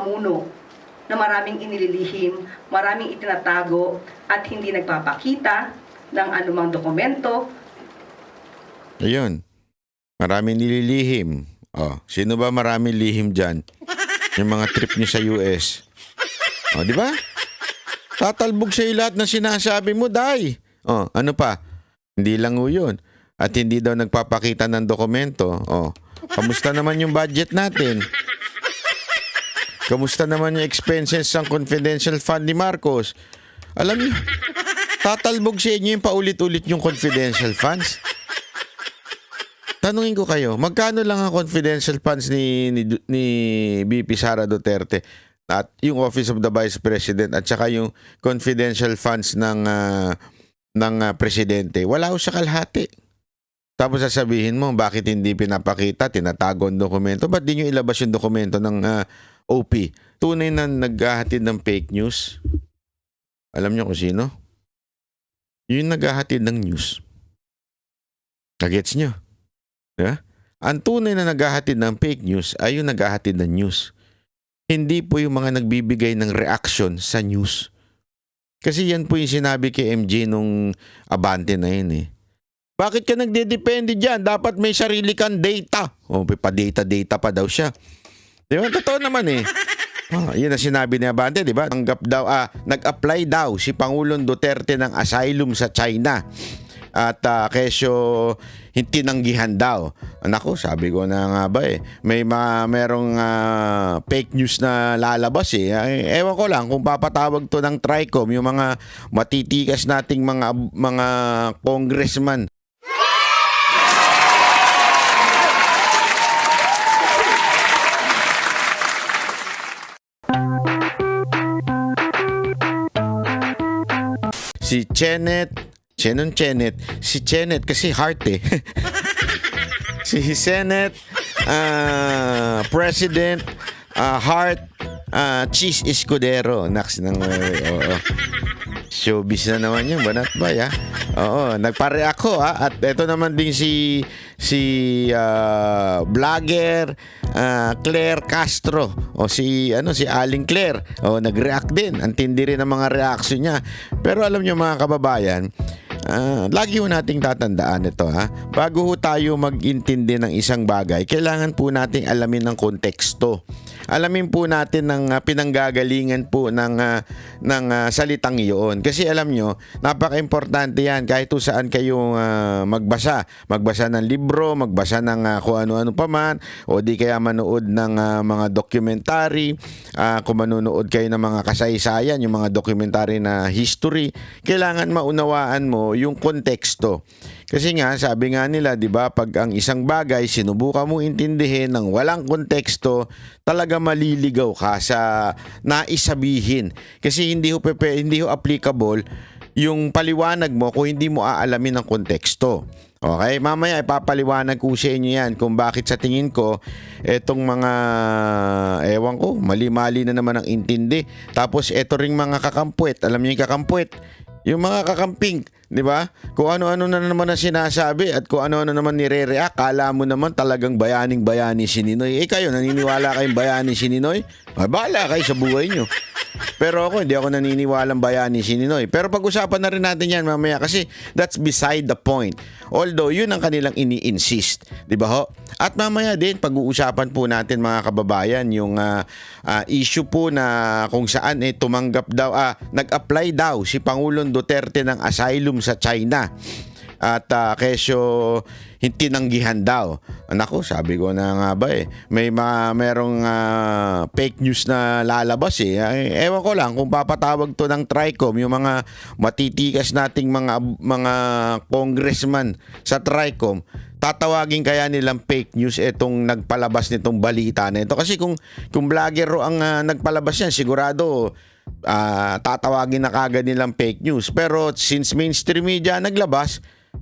pamuno na maraming inililihim, maraming itinatago at hindi nagpapakita ng anumang dokumento. Ayun. Maraming nililihim. Sino ba maraming lihim dyan? Yung mga trip niyo sa US. Di ba? Tatalbog sa'yo lahat ng sinasabi mo, Day. Ano pa? Hindi lang yun. At hindi daw nagpapakita ng dokumento. Kamusta naman yung budget natin? Kamusta naman yung expenses ng confidential fund ni Marcos? Alam niyo, tatalbog sa inyo yung paulit-ulit yung confidential funds. Tanungin ko kayo, magkano lang ang confidential funds ni VP Sara Duterte at yung Office of the Vice President at saka yung confidential funds ng presidente? Wala ko sa kalahati. Tapos sasabihin mo, bakit hindi pinapakita, tinatago ang dokumento? Ba't di nyo ilabas yung dokumento ng OP? Tunay na naghahatid ng fake news. Alam nyo kung sino? Yung naghahatid ng news. Nagets nyo? Diba? Ang tunay na naghahatid ng fake news ay yung naghahatid ng news. Hindi po yung mga nagbibigay ng reaction sa news. Kasi yan po yung sinabi kay MJ nung Abante na yun eh. Bakit ka nagdedepende dyan? Dapat may sarili kang data. Pa-data pa daw siya. Di ba? Totoo naman eh. Yun ang sinabi ni Abante, di ba? Nag-apply daw si Pangulong Duterte ng asylum sa China. At kesyo tinanggihan daw. Nako, sabi ko na nga ba eh. Merong fake news na lalabas eh. Ewan ko lang kung papatawag to ng TRICOM, yung mga matitikas nating mga congressman. Si Chenet kasi heart eh. Si Senate President Heart Cheese Escudero. Naks ng showbiz na naman yun, banat ba ya? Nagpare ako at ito naman din si vlogger Claire Castro si Aling Claire nag-react din. Ang tindi rin ang mga reaction niya. Pero alam niyo mga kababayan, lagi ho nating tatandaan ito bago ho tayo mag-intindi ng isang bagay, kailangan po nating alamin ng konteksto. Alamin po natin ng pinanggagalingan po ng salitang iyon. Kasi alam nyo, napaka-importante yan kahit saan kayo magbasa. Magbasa ng libro, magbasa ng kung ano-ano pa man, o di kaya manood ng mga documentary, kung manonood kayo ng mga kasaysayan, yung mga documentary na history, kailangan maunawaan mo yung konteksto. Kasi nga, sabi nga nila, di ba, pag ang isang bagay sinubukan mong intindihin ng walang konteksto, talaga maliligaw ka sa naisabihin. Kasi hindi ho applicable yung paliwanag mo kung hindi mo aalamin ang konteksto. Okay, mamaya ipapaliwanag ko sa inyo yan kung bakit sa tingin ko etong mga ewan ko, mali-mali na naman ang intindi. Tapos eto ring mga kakampuet, alam niyo yung kakampuet? Yung mga kakamping, di ba? Kung ano-ano na naman ang sinasabi at kung ano-ano naman nire-react, kala mo naman talagang bayaning-bayani si Ninoy. Kayo, naniniwala kayong bayani si Ninoy? Bahala kayo sa buhay nyo. Pero ako, hindi ako naniniwalang bayani si Ninoy. Pero pag-usapan na rin natin yan mamaya kasi that's beside the point. Although, yun ang kanilang ini-insist. Di ba ho? At mamaya din, pag-uusapan po natin mga kababayan, yung issue po na kung saan tumanggap daw, nag-apply daw si Pangulong Duterte ng asylum sa China. At kesyo tinanggihan daw. Nako, sabi ko na nga ba eh. Merong fake news na lalabas eh. Ewan ko lang kung papatawag to ng TRICOM, yung mga matitikas nating mga congressman sa TRICOM. Tatawagin kaya nilang fake news itong nagpalabas nitong balita na ito. Kasi kung vlogger ang nagpalabas yan, sigurado tatawagin na kagad nilang fake news. Pero since mainstream media naglabas,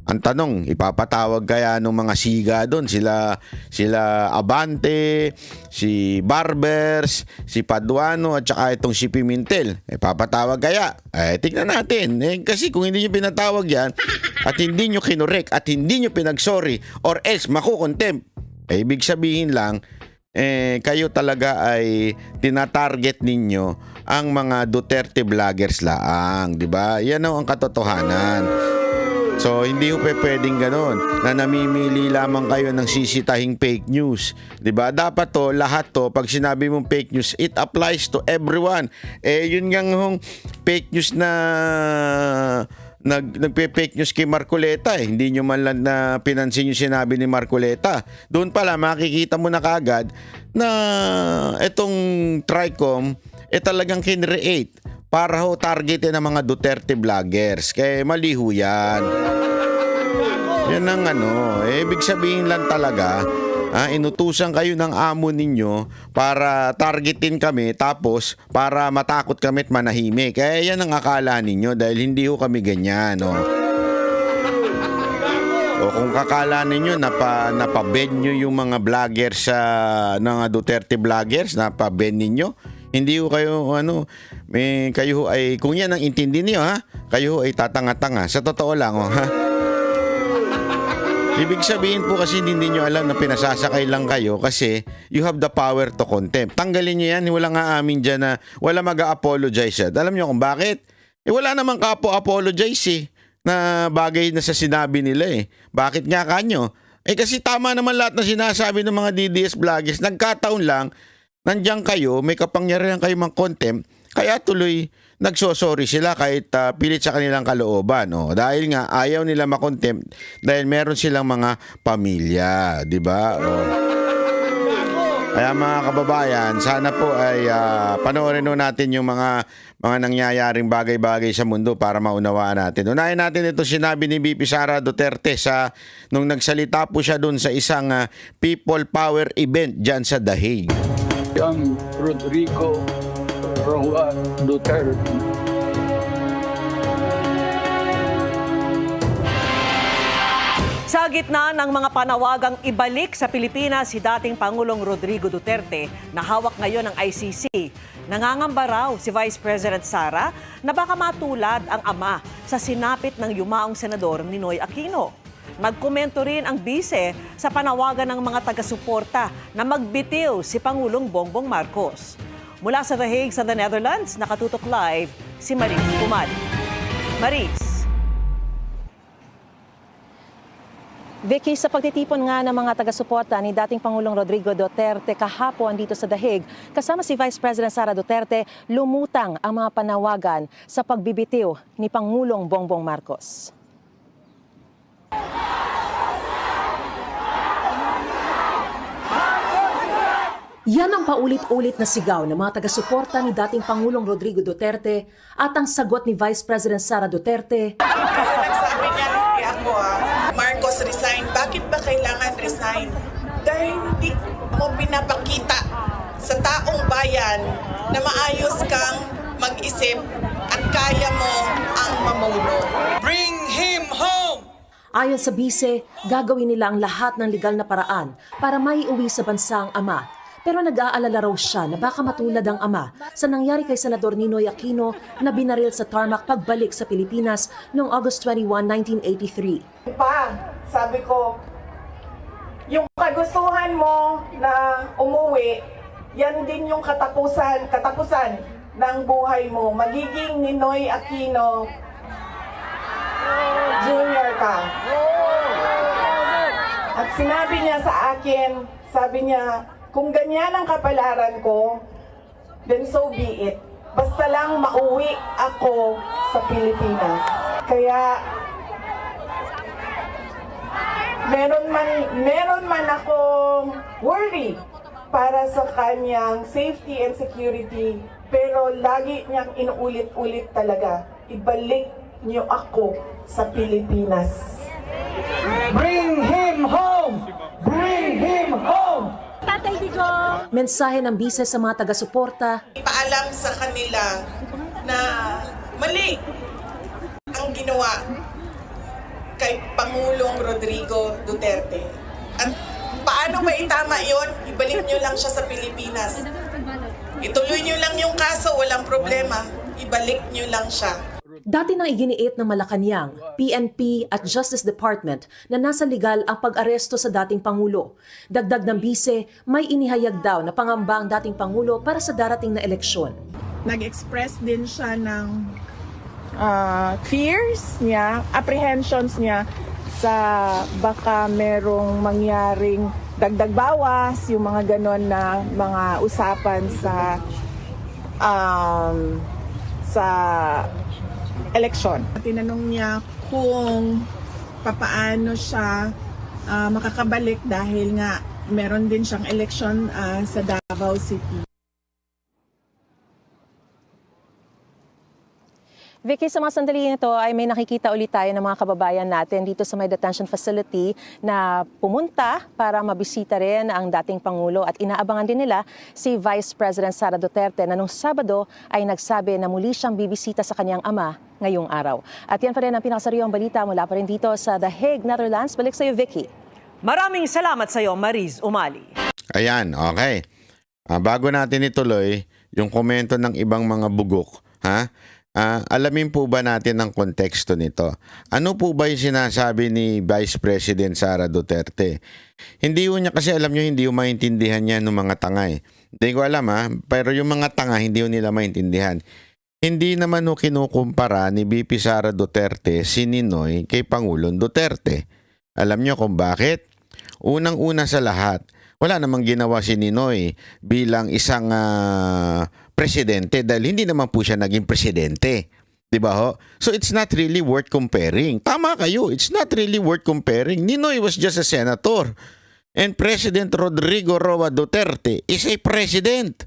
ang tanong, ipapatawag kaya ng mga siga doon? Sila Abante, si Barbers, si Paduano, at saka itong si Pimentel. Ipapatawag kaya? Tignan natin. Kasi kung hindi nyo pinatawag yan, at hindi nyo kinorek, at hindi nyo pinagsorry, or else makukontempt, ibig sabihin lang, kayo talaga ay tinatarget ninyo ang mga Duterte vloggers laang, di ba? Yan ang katotohanan. So, hindi po pwedeng ganun na namimili lamang kayo ng sisitahing fake news. 'Di ba? Dapat to, lahat to, pag sinabi mong fake news, it applies to everyone. Yun nga hong fake news na nagpe-fake news kay Marcoleta Hindi nyo man lang na pinansin yung sinabi ni Marcoleta. Doon pala makikita mo na kagad na itong TRICOM talagang kinreate para ho targetin ng mga Duterte vloggers. Kaya mali ho yan. Yan ang ibig sabihin lang talaga, inutusan kayo ng amo ninyo para targetin kami tapos para matakot kami at manahimik. Kaya yan ang akala ninyo dahil hindi ho kami ganyan. O kung kakala ninyo napaben nyo yung mga vloggers ng Duterte vloggers, napaben ninyo, hindi ho kayo kayo ho ay, kung yan ang intindi niyo kayo ho ay tatanga-tanga. Sa totoo lang Ibig sabihin po kasi hindi nyo alam na pinasasakay lang kayo kasi you have the power to contempt. Tanggalin nyo yan, walang aamin dyan na wala mag-apologize. Alam nyo kung bakit? Wala namang kapo-apologize na bagay na sa sinabi nila Bakit nga kanyo? Kasi tama naman lahat na sinasabi ng mga DDS vloggers. Nagkataon lang, nandiyan kayo, may kapangyarihan kayo mang-contempt, kaya tuloy nagsosorry sila kahit pilit sa kanilang kalooban. Dahil nga ayaw nila makontempt dahil meron silang mga pamilya, di ba? Kaya mga kababayan, sana po ay panoorin natin yung mga nangyayaring bagay-bagay sa mundo para maunawaan natin. Unahin natin ito sinabi ni VP Sara Duterte nung nagsalita po siya dun sa isang People Power event dyan sa The Hague. Ang Rodrigo Roa Duterte. Sa gitna ng mga panawagang ibalik sa Pilipinas si dating Pangulong Rodrigo Duterte na hawak ngayon ng ICC, nangangamba raw si Vice President Sara na baka matulad ang ama sa sinapit ng yumaong senador Ninoy Aquino. Nagkomento rin ang bise sa panawagan ng mga taga-suporta na magbitiw si Pangulong Bongbong Marcos. Mula sa The Hague sa the Netherlands, nakatutok live si Maris Kumad. Maris. Vicky, sa pagtitipon nga ng mga taga-suporta ni dating Pangulong Rodrigo Duterte kahapon dito sa The Hague, kasama si Vice President Sara Duterte, lumutang ang mga panawagan sa pagbibitiw ni Pangulong Bongbong Marcos. Yan ang paulit-ulit na sigaw ng mga taga-suporta ni dating Pangulong Rodrigo Duterte at ang sagot ni Vice President Sara Duterte. Nagsabi niya, hindi ako Marcos resign. Bakit ba kailangan resign? Dahil hindi mo pinapakita sa taong bayan na maayos kang mag-isip at kaya mo ang mamuno. Bring him home! Ayon sa bise, gagawin nila ang lahat ng legal na paraan para maiuwi sa bansa ang ama. Pero nag-aalala raw siya na baka matulad ang ama sa nangyari kay Senador Ninoy Aquino na binaril sa tarmac pagbalik sa Pilipinas noong August 21, 1983. Sabi ko, yung kagustuhan mo na umuwi, yan din yung katapusan ng buhay mo. Magiging Ninoy Aquino Jr. ka. At sinabi niya sa akin, sabi niya, kung ganyan ang kapalaran ko, then so be it. Basta lang mauwi ako sa Pilipinas. Kaya meron man akong worry para sa kanyang safety and security, pero lagi niyang inuulit-ulit talaga, ibalik niyo ako sa Pilipinas. Bring him home! Bring him home! Mensahe ng bise sa mga taga-suporta. Ipaalam sa kanila na mali ang ginawa kay Pangulong Rodrigo Duterte. At paano ba itama yon? Ibalik nyo lang siya sa Pilipinas. Ituloy nyo lang yung kaso, walang problema. Ibalik nyo lang siya. Dati nang iginiit ng Malacanang, PNP at Justice Department na nasa legal ang pag-aresto sa dating Pangulo. Dagdag ng bise, may inihayag daw na pangamba ang dating Pangulo para sa darating na eleksyon. Nag-express din siya ng fears niya, apprehensions niya sa baka merong mangyaring dagdag bawas, yung mga ganon na mga usapan sa eleksyon. Tinanong niya kung papaano siya makakabalik dahil nga meron din siyang eleksyon sa Davao City. Vicky, sa mga sandali nito ay may nakikita ulit tayo ng mga kababayan natin dito sa may detention facility na pumunta para mabisita rin ang dating Pangulo at inaabangan din nila si Vice President Sara Duterte na nung Sabado ay nagsabi na muli siyang bibisita sa kanyang ama ngayong araw. At yan pa rin ang pinakasariwang balita mula pa rin dito sa The Hague, Netherlands. Balik sa iyo, Vicky. Maraming salamat sa iyo, Mariz Umali. Ayan, okay. Bago natin ituloy yung komento ng ibang mga bugok, ha? Alamin po ba natin ang konteksto nito? Ano po ba yung sinasabi ni Vice President Sara Duterte? Hindi ko niya kasi alam nyo, hindi ko maintindihan niya ng mga tanga eh. Hindi ko alam pero yung mga tanga hindi ko nila maintindihan. Hindi naman kinukumpara ni VP Sara Duterte si Ninoy kay Pangulong Duterte. Alam nyo kung bakit? Unang-una sa lahat, wala namang ginawa si Ninoy bilang isang presidente dahil hindi naman po siya naging presidente. Diba ho? So it's not really worth comparing. Tama kayo, it's not really worth comparing. Ninoy was just a senator. And President Rodrigo Roa Duterte is a president.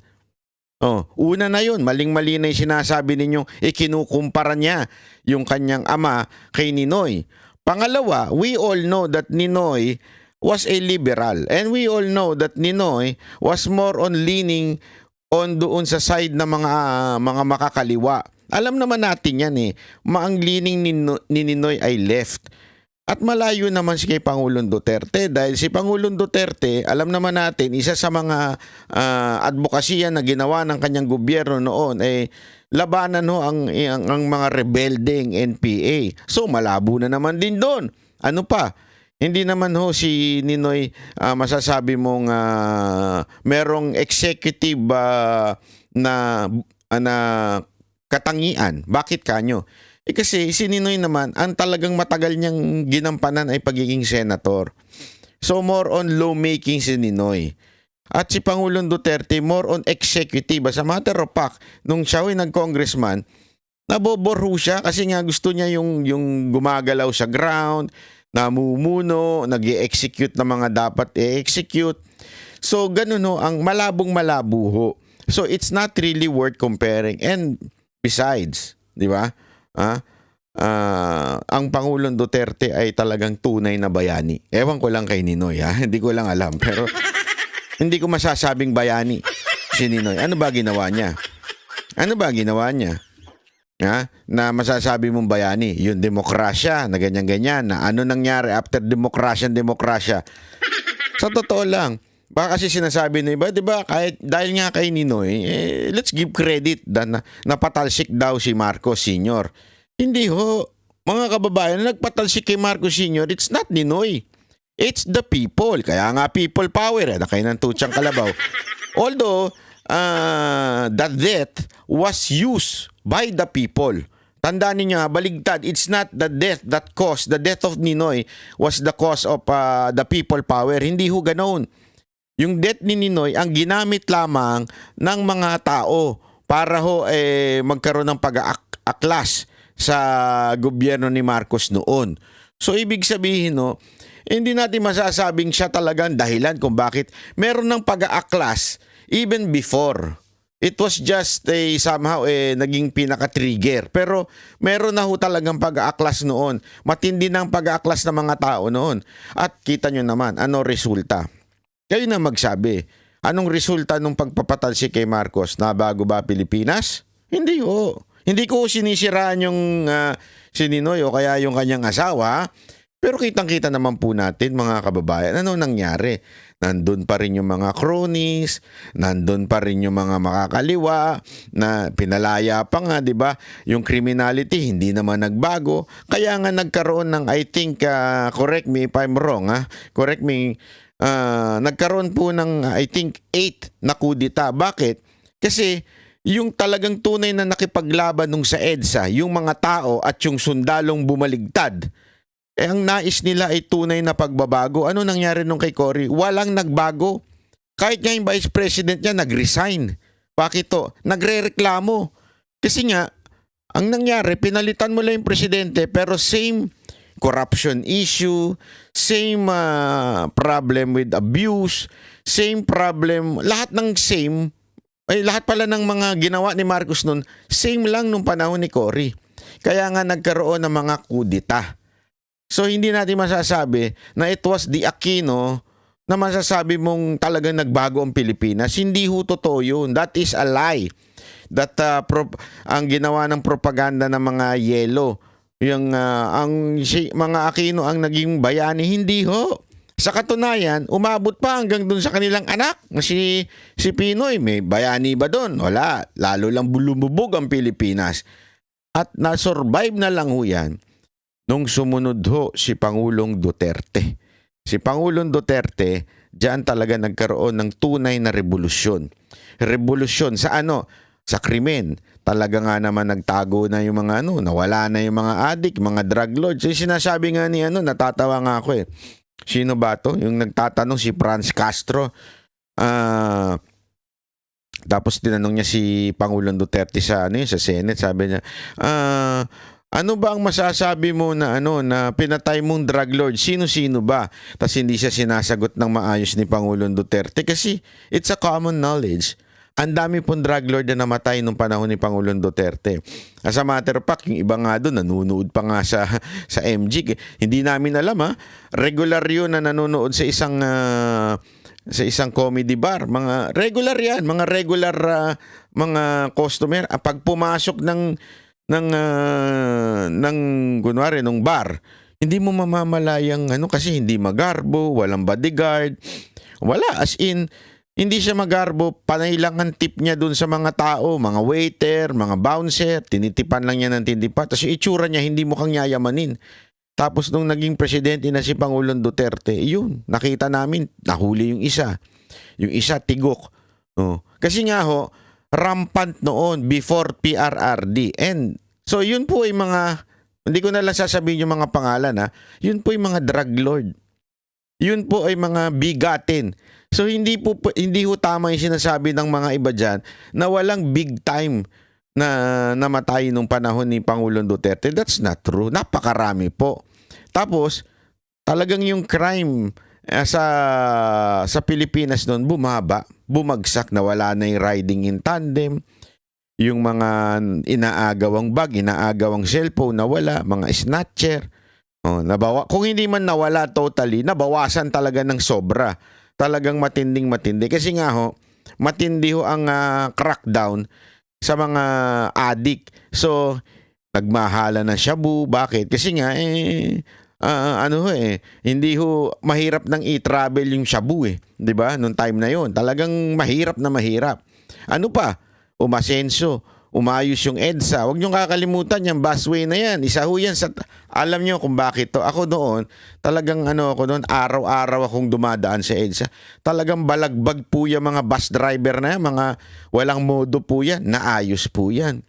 Una na yun, maling-mali na yung sinasabi ninyong ikinukumpara niya yung kanyang ama kay Ninoy. Pangalawa, we all know that Ninoy was a liberal. And we all know that Ninoy was more on leaning on doon sa side ng mga makakaliwa. Alam naman natin yan Ang leaning ni Ninoy ay left. At malayo naman si kay Pangulong Duterte dahil si Pangulong Duterte, alam naman natin, isa sa mga advokasya na ginawa ng kanyang gobyerno noon labanan ang mga rebelding NPA. So malabo na naman din doon. Ano pa? Hindi naman si Ninoy masasabi mong merong executive na katangian. Bakit kanyo? Kasi si Ninoy naman, ang talagang matagal niyang ginampanan ay pagiging senator. So more on lawmaking si Ninoy. At si Pangulong Duterte more on executive. As a matter of fact, nung siya ay nag-congressman, naboborho siya kasi nga gusto niya yung gumagalaw sa ground, namumuno, nag-i-execute na mga dapat i-execute. So, ganun ang malabong malabo. So, it's not really worth comparing. And besides, di ba? Ang Pangulong Duterte ay talagang tunay na bayani. Ewan ko lang kay Ninoy, hindi ko lang alam. Pero, hindi ko masasabing bayani si Ninoy. Ano ba ginawa niya? Na masasabi mong bayani, yung demokrasya na ganyan-ganyan, na ano nangyari after demokrasya. Sa totoo lang, baka kasi sinasabi na iba, diba, dahil nga kay Ninoy, let's give credit na napatalsik daw si Marcos Sr. Hindi ho, mga kababayan, na nagpatalsik kay Marcos Sr., it's not Ninoy. It's the people. Kaya nga people power, na kayo ng tutsang kalabaw. Although, the death was used by the people. Tandaan niyo, baligtad. It's not the death that caused. The death of Ninoy was the cause of the people power. Hindi ho ganoon. Yung death ni Ninoy ang ginamit lamang ng mga tao para magkaroon ng pag-aaklas sa gobyerno ni Marcos noon. So ibig sabihin hindi natin masasabing siya talagang dahilan kung bakit meron ng pag-aaklas even before. It was just somehow naging pinaka-trigger. Pero meron na ho talagang pag-aaklas noon. Matindi ng pag-aaklas ng mga tao noon. At kita nyo naman, ano resulta? Kayo na magsabi. Anong resulta ng pagpapatalsik kay Marcos? Nabago ba Pilipinas? Hindi ho. Hindi ko sinisiraan yung si Ninoy o kaya yung kanyang asawa. Pero kitang-kita naman po natin mga kababayan, ano nangyari? Nandun pa rin yung mga cronies, nandun pa rin yung mga makakaliwa na pinalaya pa nga, 'di ba? Yung criminality hindi naman nagbago. Kaya nga nagkaroon ng, I think, correct me if I'm wrong, correct me, nagkaroon po ng, I think, 8 na kudita. Bakit? Kasi yung talagang tunay na nakipaglaban nung sa EDSA, yung mga tao at yung sundalong bumaligtad, ang nais nila ay tunay na pagbabago. Ano nangyari nung kay Cory? Walang nagbago. Kahit nga yung vice president niya nag-resign. Bakit to? Nagre-reklamo. Kasi nga, ang nangyari, pinalitan mo lang yung presidente pero same corruption issue, same problem with abuse, same problem, lahat ng same, lahat pala ng mga ginawa ni Marcos nun, same lang nung panahon ni Cory. Kaya nga nagkaroon ng mga kudita. So hindi natin masasabi na it was the Aquino na masasabi mong talagang nagbago ang Pilipinas. Hindi ho totoo yun. That is a lie. That ang ginawa ng propaganda ng mga yelo, yung mga Aquino ang naging bayani, hindi ho. Sa katunayan, umabot pa hanggang dun sa kanilang anak na si Pinoy. May bayani ba dun? Wala. Lalo lang lumubog ang Pilipinas. At na-survive na lang ho yan nung sumunod ho si Pangulong Duterte. Si Pangulong Duterte, diyan talaga nagkaroon ng tunay na revolusyon. Revolusyon sa ano? Sa krimen. Talaga nga naman nagtago na yung mga nawala na yung mga adik, mga drug lords. Yung sinasabi nga ni natatawa nga ako eh. Sino ba to? Yung nagtatanong si Franz Castro. Tapos tinanong niya si Pangulong Duterte sa sa Senate, sabi niya, ano ba ang masasabi mo na na pinatay mong drug lord? Sino-sino ba? Tapos hindi siya sinasagot ng maayos ni Pangulong Duterte kasi it's a common knowledge. Ang dami pong drug lord na namatay nung panahon ni Pangulong Duterte. As a matter of fact, yung iba nga doon nanonood pa nga sa MG. Hindi namin alam regular yun na nanonood sa isang comedy bar. Mga regular yan, mga regular mga customer. Pag pumasok ng kunwari nung bar, hindi mo mamamalayang kasi hindi magarbo, walang bodyguard, wala, as in hindi siya magarbo, panay lang ang tip niya dun sa mga tao, mga waiter, mga bouncer, tinitipan lang niya ng tinitipan, tapos yung itsura niya hindi mukhang yayamanin. Tapos nung naging presidente na si Pangulong Duterte, yun, nakita namin, nahuli yung isa tigok. Kasi nga ho, rampant noon before PRRD. And so yun po ay mga, hindi ko na lang sasabihin yung mga pangalan yun po ay mga drug lord. Yun po ay mga bigatin. So hindi ho tama yung sinasabi ng mga iba dyan na walang big time na namatay nung panahon ni Pangulong Duterte. That's not true. Napakarami po. Tapos talagang yung crime sa Pilipinas noon bumagsak, na wala na yung riding in tandem, yung mga inaagawang bag, inaagawang cellphone nawala, mga snatcher. Kung hindi man nawala totally, nabawasan talaga ng sobra. Talagang matindi. Kasi nga matindi ang crackdown sa mga addict. So, nagmahala ng shabu. Bakit? Kasi nga, hindi mahirap nang i-travel yung shabu 'di ba? Noong time na yon, talagang mahirap na mahirap. Ano pa? Umasenso, umayos yung EDSA. Huwag niyong kakalimutan yung busway na yan. Isa ho yan alam niyo kung bakit to. Ako noon, talagang araw-araw akong dumadaan sa EDSA. Talagang balagbag po yung mga bus driver na yan, mga walang modo po yan, naayos po yan.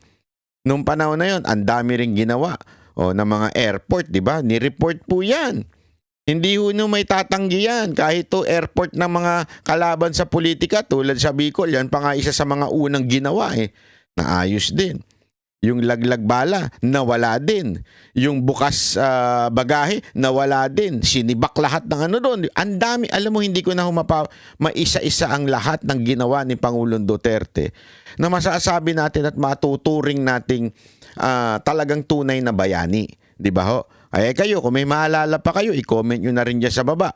Noong panahon na yon, ang dami ring ginawa na mga airport, di ba? Ni-report po yan. Hindi may tatanggi yan. Kahit to airport ng mga kalaban sa politika, tulad sa Bicol, yan pa nga isa sa mga unang ginawa naayos din. Yung laglag bala, nawala din. Yung bukas bagahe, nawala din. Sinibak lahat ng doon. Ang dami, alam mo, hindi ko na maisa-isa ang lahat ng ginawa ni Pangulong Duterte na masasabi natin at matuturing nating talagang tunay na bayani. Di ba ho? Ay kayo, kung may maalala pa kayo, i-comment nyo na rin dyan sa baba.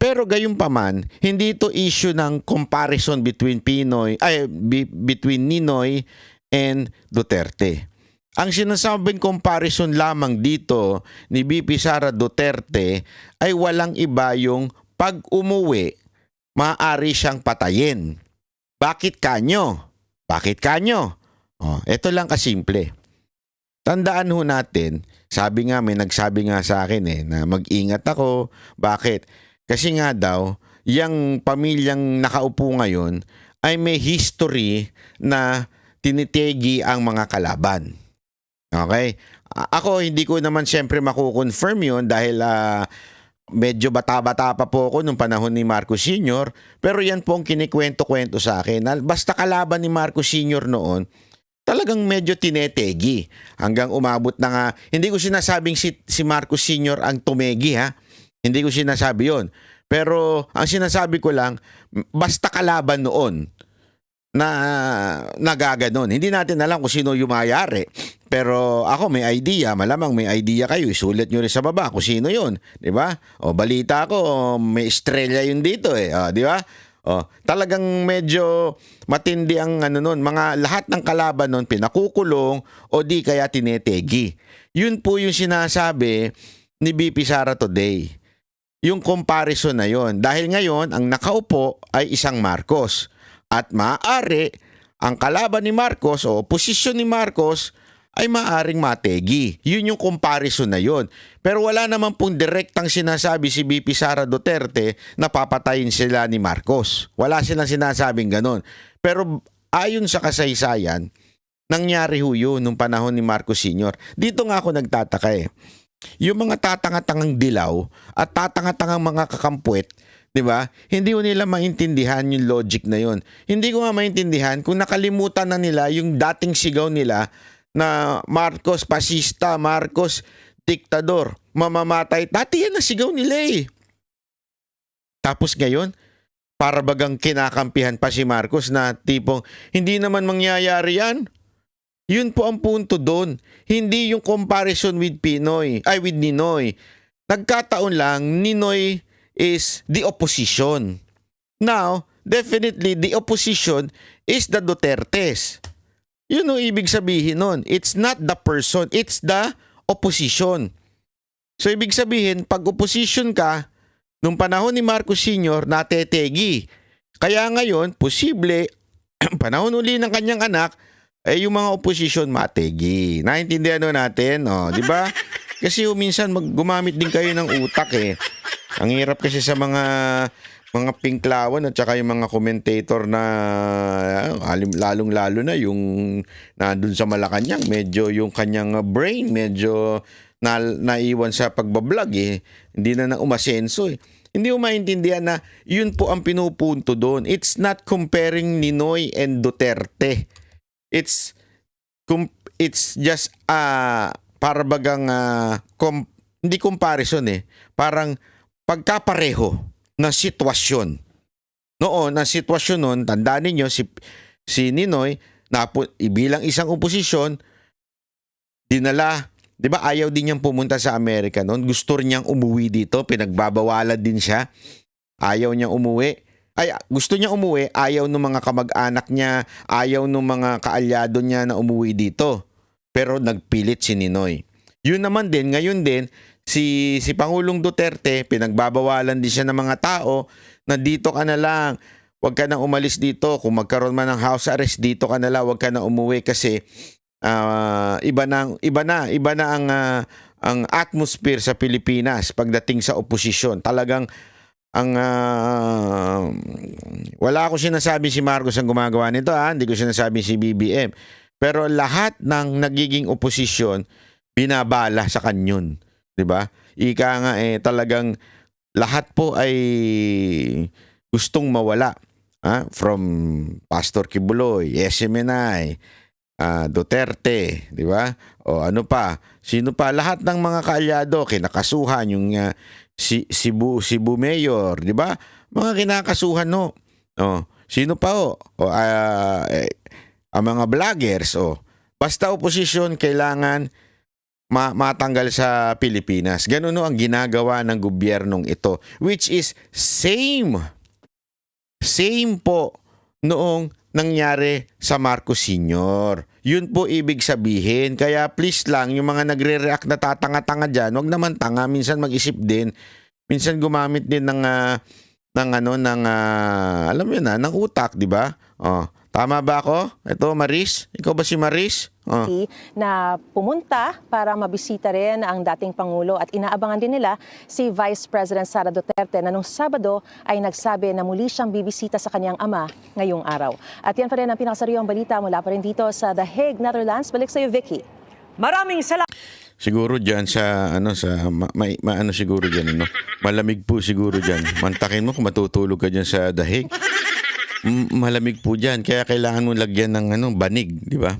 Pero gayunpaman, hindi ito issue ng comparison between Ninoy and Duterte. Ang sinasabing comparison lamang dito ni VP Sara Duterte ay walang iba yung pag umuwi maaari siyang patayin. Bakit kanyo? Bakit kanyo? Ito lang kasimple. Tandaan ho natin, sabi nga, may nagsabi nga sa akin na mag-ingat ako. Bakit? Kasi nga daw, yung pamilyang nakaupo ngayon ay may history na tinitegi ang mga kalaban. Okay? Ako, hindi ko naman siyempre makukonfirm yun dahil medyo bata-bata pa po ako nung panahon ni Marcos Sr. Pero yan po ang kinikwento-kwento sa akin. Basta kalaban ni Marcos Sr. noon, talagang medyo tinetegi hanggang umabot na nga. Hindi ko sinasabing si Marcos Sr. ang tumegi, ha. Hindi ko sinasabi yon. Pero ang sinasabi ko lang, basta kalaban noon na nagaganon. Hindi natin alam kung sino yung mayari. Pero ako may idea, malamang may idea kayo. Isulat nyo rin sa baba kung sino yun. Diba? Balita ko, may estrella yun dito diba? Talagang medyo matindi ang nun. Mga lahat ng kalaban nun pinakukulong o di kaya tinetegi. Yun po yung sinasabi ni BP Sara today. Yung comparison na yon. Dahil ngayon, ang nakaupo ay isang Marcos. At maaari, ang kalaban ni Marcos o posisyon ni Marcos ay maaaring mategi. Yun yung comparison na yon. Pero wala naman pong direktang sinasabi si BP Sara Duterte na papatayin sila ni Marcos. Wala silang sinasabing ganon. Pero ayon sa kasaysayan, nangyari ho yun nung panahon ni Marcos Sr. Dito nga ako nagtataka Yung mga tatanga-tangang dilaw at tatanga-tangang mga kakampwet, di ba? Hindi ko nila maintindihan yung logic na yon. Hindi ko nga maintindihan kung nakalimutan na nila yung dating sigaw nila na Marcos pasista, Marcos diktador, mamamatay. Dati yan ang sigaw nila Tapos ngayon, para bagang kinakampihan pa si Marcos na tipong hindi naman mangyayari yan. Yun po ang punto doon. Hindi yung comparison with with Ninoy. Nagkataon lang, Ninoy is the opposition. Now, definitely the opposition is the Dutertes. Yun ang ibig sabihin nun. It's not the person, it's the opposition. So, ibig sabihin, pag opposition ka, nung panahon ni Marcos Sr., natetegi. Kaya ngayon, posible, panahon uli ng kanyang anak, yung mga opposition mategi. Naintindihan natin, di ba? Kasi minsan gumamit din kayo ng utak Ang hirap kasi sa mga pinklawan at saka yung mga commentator na lalong-lalo na yung nandun sa Malacanang, medyo yung kanyang brain medyo naiwan sa pagbablog Hindi na umasenso Hindi mo maintindihan na yun po ang pinupunto doon. It's not comparing Ninoy and Duterte. It's just para bagang hindi comparison Parang pagkapareho na sitwasyon. Noon, ang sitwasyon noon, tandaan ninyo, si Ninoy, bilang isang oposisyon, dinala, di ba ayaw din niyang pumunta sa Amerika noon. Gusto niyang umuwi dito, pinagbabawalan din siya. Ayaw niyang umuwi. Gusto niya umuwi, ayaw ng mga kamag-anak niya, ayaw ng mga kaalyado niya na umuwi dito. Pero nagpilit si Ninoy. Yun naman din, ngayon din, si Pangulong Duterte, pinagbabawalan din siya ng mga tao na dito ka na lang, huwag ka nang umalis dito. Kung magkaroon man ng house arrest, dito ka na lang, huwag ka na umuwi kasi iba na ang atmosphere sa Pilipinas pagdating sa oposisyon. Talagang wala ako sinasabi si Marcos ang gumagawa nito hindi ko sinasabi si BBM. Pero lahat ng nagiging oposisyon binabala sa kanyon. 'Di ba? Ika nga talagang lahat po ay gustong mawala. From Pastor Kibuloy, SMNI, Duterte, 'di ba? O ano pa? Sino pa? Lahat ng mga kaalyado kinakasuhan yung Cebu Mayor, 'di ba? Mga kinakasuhan sino pa ang mga vloggers Basta oposisyon kailangan matanggal sa Pilipinas. Ganun ang ginagawa ng gobyernong ito, which is same po noong nangyari sa Marcos Sr. Yun po ibig sabihin. Kaya please lang, yung mga nagre-react na tatanga-tanga dyan, wag naman tanga, minsan mag-isip din, minsan gumamit din ng alam mo yun ng utak, di ba? Oh, tama ba ako? Ito, Maris? Ikaw ba si Maris? Oh. Na pumunta para mabisita rin ang dating Pangulo at inaabangan din nila si Vice President Sara Duterte na nung Sabado ay nagsabi na muli siyang bibisita sa kanyang ama ngayong araw. At yan pa rin ang pinakasariwang balita mula pa rin dito sa The Hague, Netherlands. Balik sa iyo, Vicky. Maraming salamat. Siguro diyan sa siguro diyan Malamig po siguro diyan. Mantakin mo kung matutulog ka diyan sa dahig. Malamig po diyan kaya kailangan mo lagyan ng banig, di ba?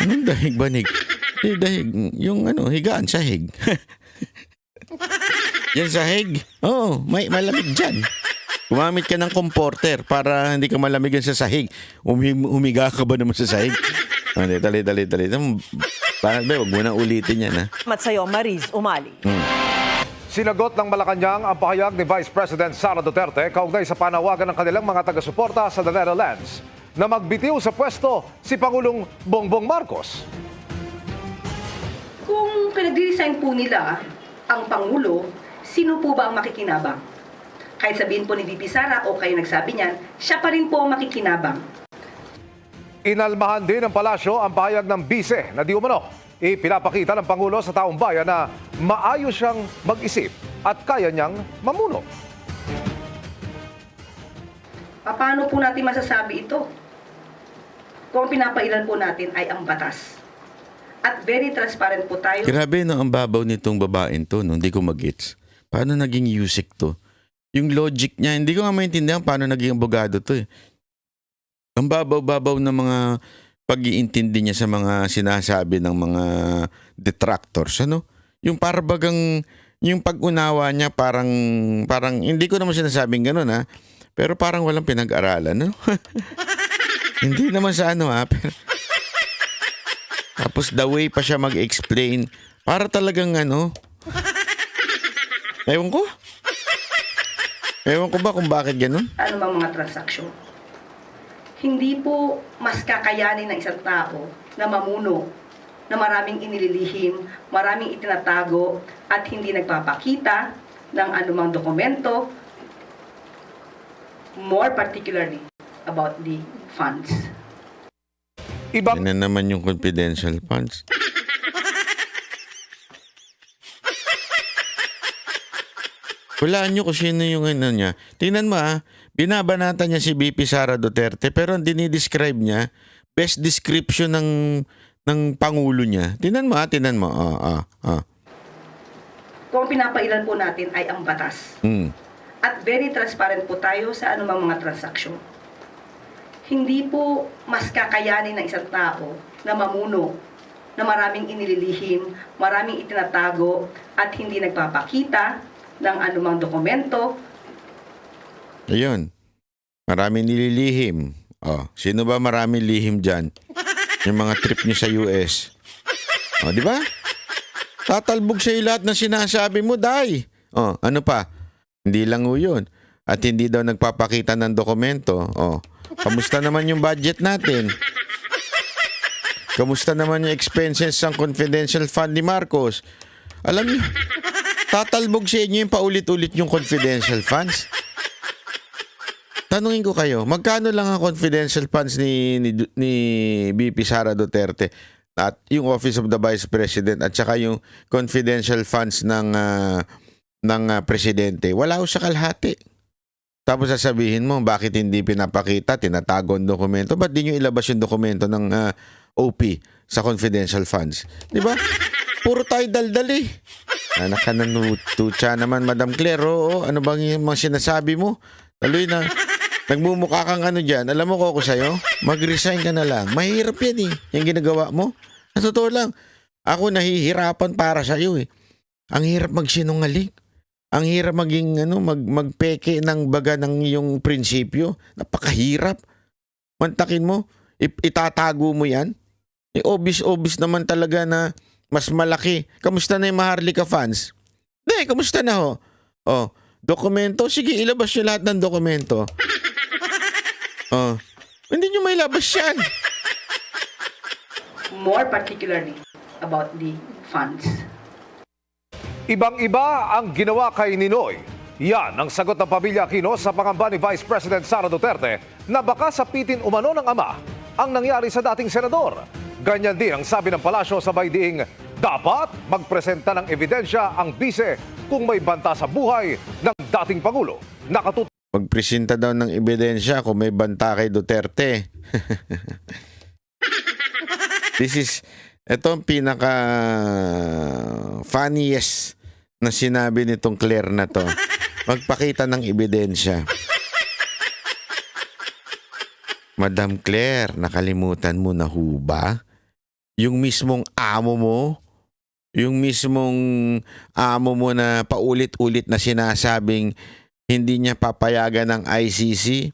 Anong dahig banig? Dahig yung higaan sahig. Yan sahig. Oo, may malamig diyan. Gumamit ka ng comforter para hindi ka malamigan sa sahig. Humiga ka ba naman sa sahig? Dali. Parang wag mo na ulitin yan, ha? Salamat sa iyo, Mariz Umali. Sinagot ng Malacanang ang pahayag ni Vice President Sara Duterte kaugnay sa panawagan ng kanilang mga taga-suporta sa The Netherlands na magbitiw sa pwesto si Pangulong Bongbong Marcos. Kung pinag-resign po nila ang Pangulo, sino po ba ang makikinabang? Kahit sabihin po ni VP Sara o kayo nagsabi niyan, siya pa rin po ang makikinabang. Inalmahan din ng palasyo ang pahayag ng bise na di umano ipinapakita ng Pangulo sa taong bayan na maayos siyang mag-isip at kaya niyang mamuno. Paano po natin masasabi ito? Kung ang pinapailan po natin ay ang batas. At very transparent po tayo. Grabe ang babaw nitong babaeng to, hindi ko mag-gets. Paano naging USIC to? Yung logic niya, hindi ko nga maintindihan paano naging abogado to eh. Ang babaw-babaw ng mga pag-iintindi niya sa mga sinasabi ng mga detractors, Yung parbagang, yung pag-unawa niya parang hindi ko naman sinasabing gano'n, ha? Pero parang walang pinag-aralan, no? Hindi naman sa pero tapos the way pa siya mag-explain, para talagang ewan ko ba kung bakit gano'n? Ano bang mga transaksyon? Hindi po mas kakayanin ng isang tao na mamuno na maraming inililihim, maraming itinatago at hindi nagpapakita ng anumang dokumento, more particularly about the funds. Ibang Yan na naman yung confidential funds. Walaan nyo kung sino yung niya. Tingnan mo binabanatan niya si VP Sara Duterte pero ang dinidescribe niya, best description ng Pangulo niya. Tingnan mo. Kung ang pinapailan po natin ay ang batas. At very transparent po tayo sa anumang mga transaksyon. Hindi po mas kakayanin ng isang tao na mamuno na maraming inililihim, maraming itinatago at hindi nagpapakita ng anumang dokumento. Ayun. Maraming nililihim. Sino ba maraming lihim dyan? Yung mga trip niyo sa US. Di ba? Tatalbog sa'yo lahat ng sinasabi mo, Day. Ano pa? Hindi lang yun. At hindi daw nagpapakita ng dokumento. Kamusta naman yung budget natin? Kamusta naman yung expenses ng confidential fund ni Marcos? Alam niyo, tatalbog sa inyo yung paulit-ulit yung confidential funds. Tanungin ko kayo, magkano lang ang confidential funds ni VP Sara Duterte at yung Office of the Vice President at saka yung confidential funds ng presidente? Wala ko sa kalahati. Tapos sasabihin mo, bakit hindi pinapakita, tinatago ang dokumento? Ba't di nyo ilabas yung dokumento ng OP sa confidential funds? Di ba? Puro tayo daldal eh. Anak ka ng tutsa naman, Madam Claire. Ano bang yung mga sinasabi mo? Taloy na. Nagmumukha kang dyan. Alam mo ko ako sa'yo? Mag-resign ka na lang. Mahirap yan eh. Yung ginagawa mo. Sa totoo lang. Ako nahihirapan para sa'yo eh. Ang hirap magsinungaling. Ang hirap maging magpeke ng baga ng iyong prinsipyo. Napakahirap. Mantakin mo. Itatago mo yan. Obvious naman talaga na mas malaki. Kamusta na yung Maharlika fans? Kamusta na ho? Dokumento? Sige, ilabas nyo lahat ng dokumento. Hindi nyo may labas yan. More particularly about the funds. Ibang-iba ang ginawa kay Ninoy Yan ang sagot ng pamilya Aquino sa pangamba ni Vice President Sara Duterte na baka sapitin umano ng ama ang nangyari sa dating senador. Ganyan din ang sabi ng palasyo sabay diing dapat magpresenta ng ebidensya ang bise kung may banta sa buhay ng dating Pangulo. Nakatutok Magpresenta daw ng ebidensya kung may banta kay Duterte. Ito ang pinaka funniest na sinabi nitong Claire na to. Magpakita ng ebidensya. Madam Claire, nakalimutan mo na ho ba? Yung mismong amo mo na paulit-ulit na sinasabing hindi niya papayagan ng ICC,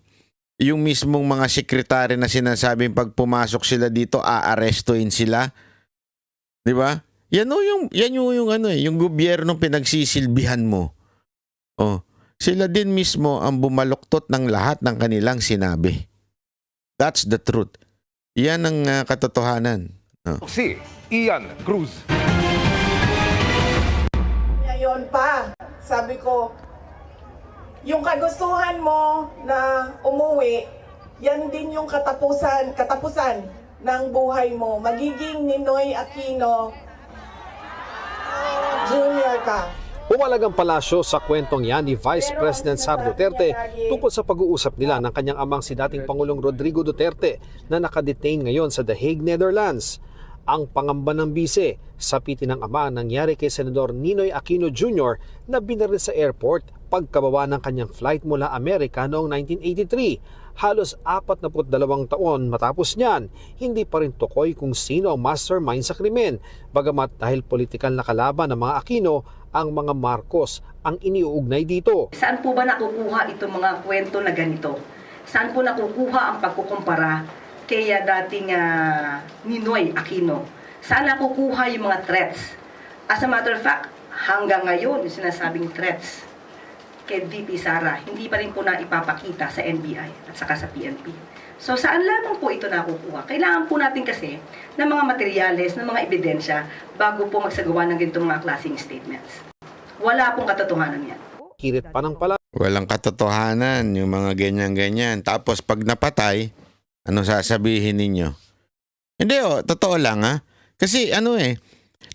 yung mismong mga sekretary na sinasabing pag pumasok sila dito, aarestuin sila. 'Di ba? Yan yung gobyerno pinagsisilbihan mo. Oh, sila din mismo ang bumaluktot ng lahat ng kanilang sinabi. That's the truth. Yan ang katotohanan. Oh. si Ian Cruz. Ngayon pa, sabi ko, yung kagustuhan mo na umuwi, yan din yung katapusan ng buhay mo. Magiging Ninoy Aquino Jr. ka. Pumalag ang palasyo sa kwentong yan ni Vice President Sara Duterte tungkol sa pag-uusap nila ng kanyang amang si dating Pangulong Rodrigo Duterte na nakadetain ngayon sa The Hague, Netherlands. Ang pangamba ng bise, sapitin ng ama ang nangyari kay Senador Ninoy Aquino Jr. na binaril sa airport pagkababa ng kanyang flight mula Amerika noong 1983. Halos 42 taon matapos niyan, hindi pa rin tukoy kung sino ang mastermind sa krimen. Bagamat dahil politikal na kalaban ng mga Aquino, ang mga Marcos ang iniuugnay dito. Saan po ba nakukuha itong mga kwento na ganito? Saan po nakukuha ang pagkukumpara kay dating Ninoy Aquino? Saan nakukuha yung mga threats? As a matter of fact, hanggang ngayon, yung sinasabing threats kay VP Sara, hindi pa rin po na ipapakita sa NBI at saka sa PNP. So saan lamang po ito nakukuha? Kailangan po natin kasi ng mga materyales, ng mga ebidensya bago po magsagawa ng ganitong mga klaseng statements. Wala pong katotohanan yan. Hirit pa ng palasyo. Walang katotohanan yung mga ganyan-ganyan. Tapos pag napatay, ano sasabihin ninyo? Hindi totoo lang ha. Kasi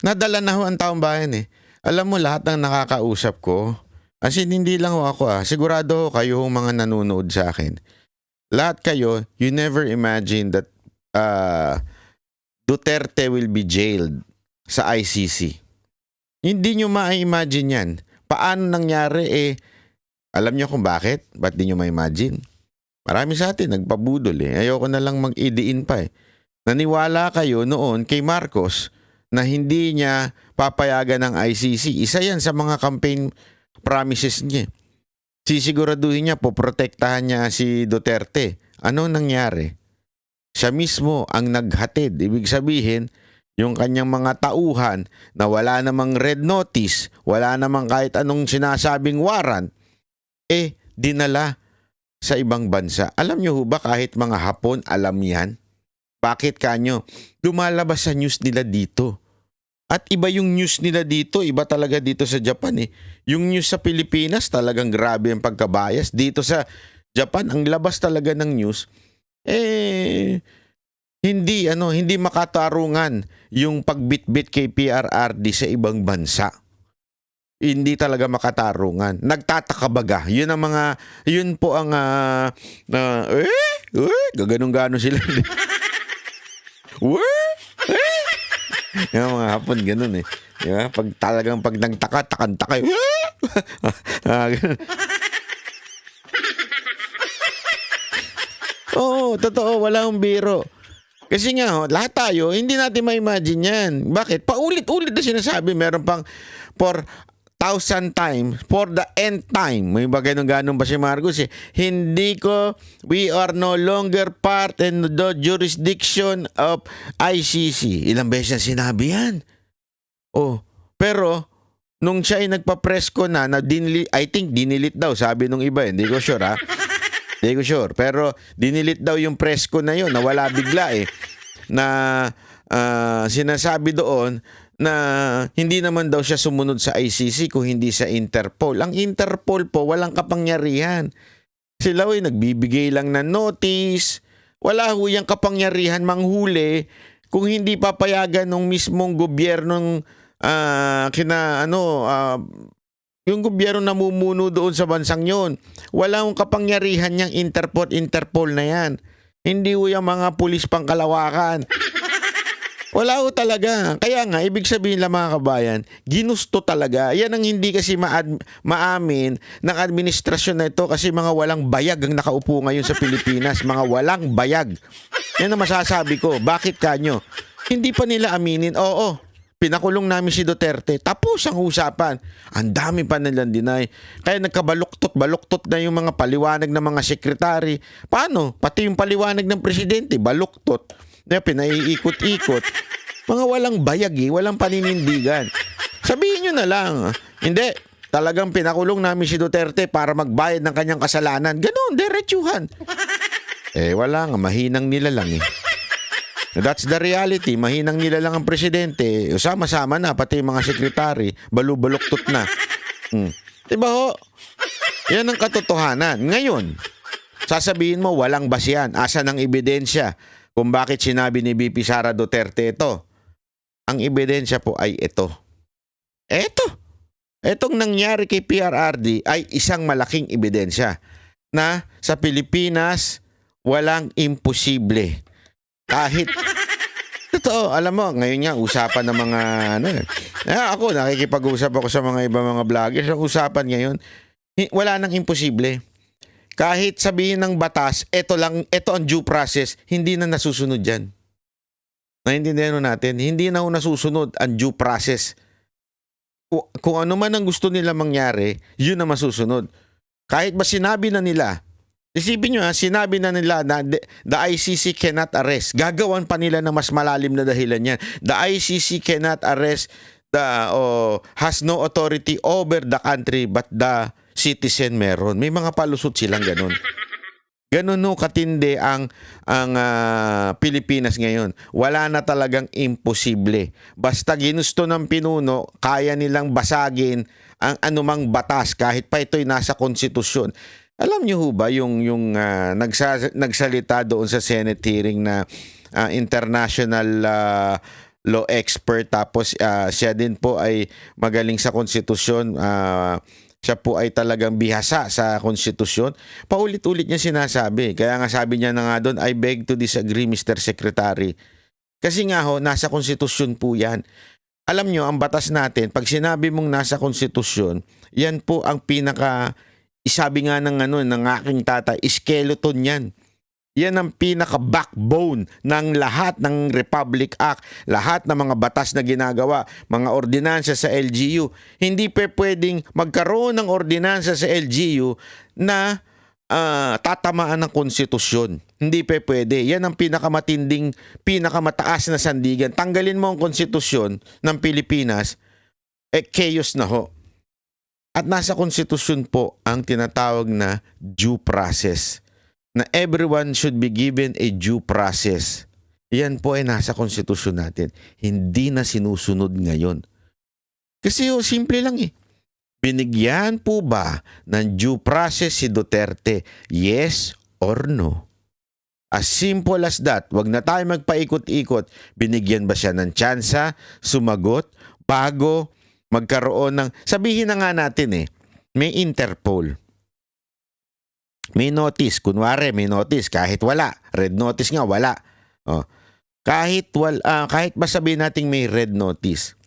nadala na ho ang taong bayan eh. Alam mo lahat ng nakakausap ko, as in hindi lang ho ako sigurado ho kayo mga nanonood sa akin. Lahat kayo, you never imagine that Duterte will be jailed sa ICC. Hindi nyo ma-imagine yan. Paano nangyari alam nyo kung bakit? Ba't di nyo ma-imagine? Marami sa atin nagpabudol Ayoko na lang mag-idiin pa Naniwala kayo noon kay Marcos na hindi niya papayagan ng ICC. Isa yan sa mga campaign promises niya. Sisiguraduhin niya poprotektahan niya si Duterte. Ano nangyari? Siya mismo ang naghatid. Ibig sabihin, yung kanyang mga tauhan na wala namang red notice, wala namang kahit anong sinasabing warrant, dinala sa ibang bansa. Alam nyo ba kahit mga Hapon alam yan? Bakit kanyo? Lumalabas sa news nila dito. At iba yung news nila dito, iba talaga dito sa Japan Yung news sa Pilipinas talagang grabe ang pagkabayas. Dito sa Japan, ang labas talaga ng news, hindi makatarungan yung pagbitbit kay PRRD sa ibang bansa. Hindi talaga makatarungan. Nagtataka baga. Yun po ang gaganong-gano sila. Yung mga Hapon ganun Diba? Pag nagtaka, takan-taka. Oo, totoo. Wala akong biro. Kasi nga, lahat tayo, hindi natin ma-imagine yan. Bakit? Paulit-ulit na sinasabi. Meron pang 4,000 times for the end time. May ba ganun ba si Marcos we are no longer part in the jurisdiction of ICC. Ilang beses na sinabi yan. Pero nung siya ay nagpa-press ko na I think dinilit daw, sabi nung iba hindi ko sure Hindi ko sure. Pero dinilit daw yung press ko na yun, nawala bigla na sinasabi doon na hindi naman daw siya sumunod sa ICC kung hindi sa Interpol. Ang Interpol po walang kapangyarihan. Sila ay nagbibigay lang ng notice. Wala ho yung kapangyarihan manghuli kung hindi papayagan ng mismong gobyernong yung gobyerno namumuno doon sa bansang yon. Wala hong kapangyarihan niyang Interpol na yan. Hindi ho yung mga pulis pangkalawakan. Wala ho talaga. Kaya nga, ibig sabihin lang mga kabayan, ginusto talaga. Yan ang hindi kasi maamin ng administrasyon na ito kasi mga walang bayag ang nakaupo ngayon sa Pilipinas. Mga walang bayag. Yan ang masasabi ko. Bakit kanyo? Hindi pa nila aminin. Oo, pinakulong namin si Duterte. Tapos ang usapan. Ang dami pa nilang deny. Kaya nagkabaluktot na yung mga paliwanag ng mga sekretary. Paano? Pati yung paliwanag ng presidente, baluktot. Pinaiikot-ikot. Mga walang bayag walang paninindigan. Sabihin nyo na lang, hindi, talagang pinakulong namin si Duterte para magbayad ng kanyang kasalanan. Ganon, diretsuhan. Wala nga, mahinang nila lang That's the reality. Mahinang nila lang ang presidente. Sama-sama na, pati yung mga sekretary, balubaluktot na. Diba ho? Yan ang katotohanan. Ngayon, sasabihin mo, walang basihan. Asan ang ebidensya kung bakit sinabi ni VP Sara Duterte ito? Ang ebidensya po ay ito. Etong nangyari kay PRRD ay isang malaking ebidensya na sa Pilipinas walang imposible. Kahit totoo, alam mo, ngayon nga usapan ng mga ako nakikipag-usap ako sa mga ibang mga vloggers. Ang usapan ngayon, wala nang imposible. Kahit sabihin ng batas, ito ang due process, hindi na nasusunod yan. Naintindihan natin, hindi na nasusunod ang due process. Kung ano man ang gusto nila mangyari, yun na masusunod. Kahit ba sinabi na nila, isipin nyo sinabi na nila na the ICC cannot arrest. Gagawan pa nila ng mas malalim na dahilan yan. The ICC cannot arrest, has no authority over the country but the citizen meron. May mga palusot silang ganun. Ganun katindi ang Pilipinas ngayon. Wala na talagang imposible. Basta ginusto ng pinuno, kaya nilang basagin ang anumang batas kahit pa ito'y nasa konstitusyon. Alam niyo ho ba yung nagsalita doon sa Senate hearing na international law expert tapos siya din po ay magaling sa konstitusyon. Siya po ay talagang bihasa sa konstitusyon. Paulit-ulit niya sinasabi. Kaya nga sabi niya na nga doon, I beg to disagree, Mr. Secretary. Kasi nga nasa konstitusyon po yan. Alam nyo, ang batas natin, pag sinabi mong nasa konstitusyon, yan po ang isabi nga ng aking tatay, skeleton yan. Yan ang pinaka-backbone ng lahat ng Republic Act, lahat ng mga batas na ginagawa, mga ordinansa sa LGU. Hindi pwedeng magkaroon ng ordinansa sa LGU na tatamaan ng konstitusyon. Hindi pwede. Yan ang pinakamataas na sandigan. Tanggalin mo ang konstitusyon ng Pilipinas, chaos na ho. At nasa konstitusyon po ang tinatawag na due process. Na everyone should be given a due process. Yan po ay nasa konstitusyon natin. Hindi na sinusunod ngayon. Kasi simple lang Binigyan po ba ng due process si Duterte? Yes or no? As simple as that. Wag na tayo magpaikot-ikot. Binigyan ba siya ng tsansa, sumagot, bago magkaroon ng... Sabihin na nga natin may Interpol. May notice, kunwari may notice, kahit wala. Red notice nga, wala. Kahit ba sabihin natin may red notice.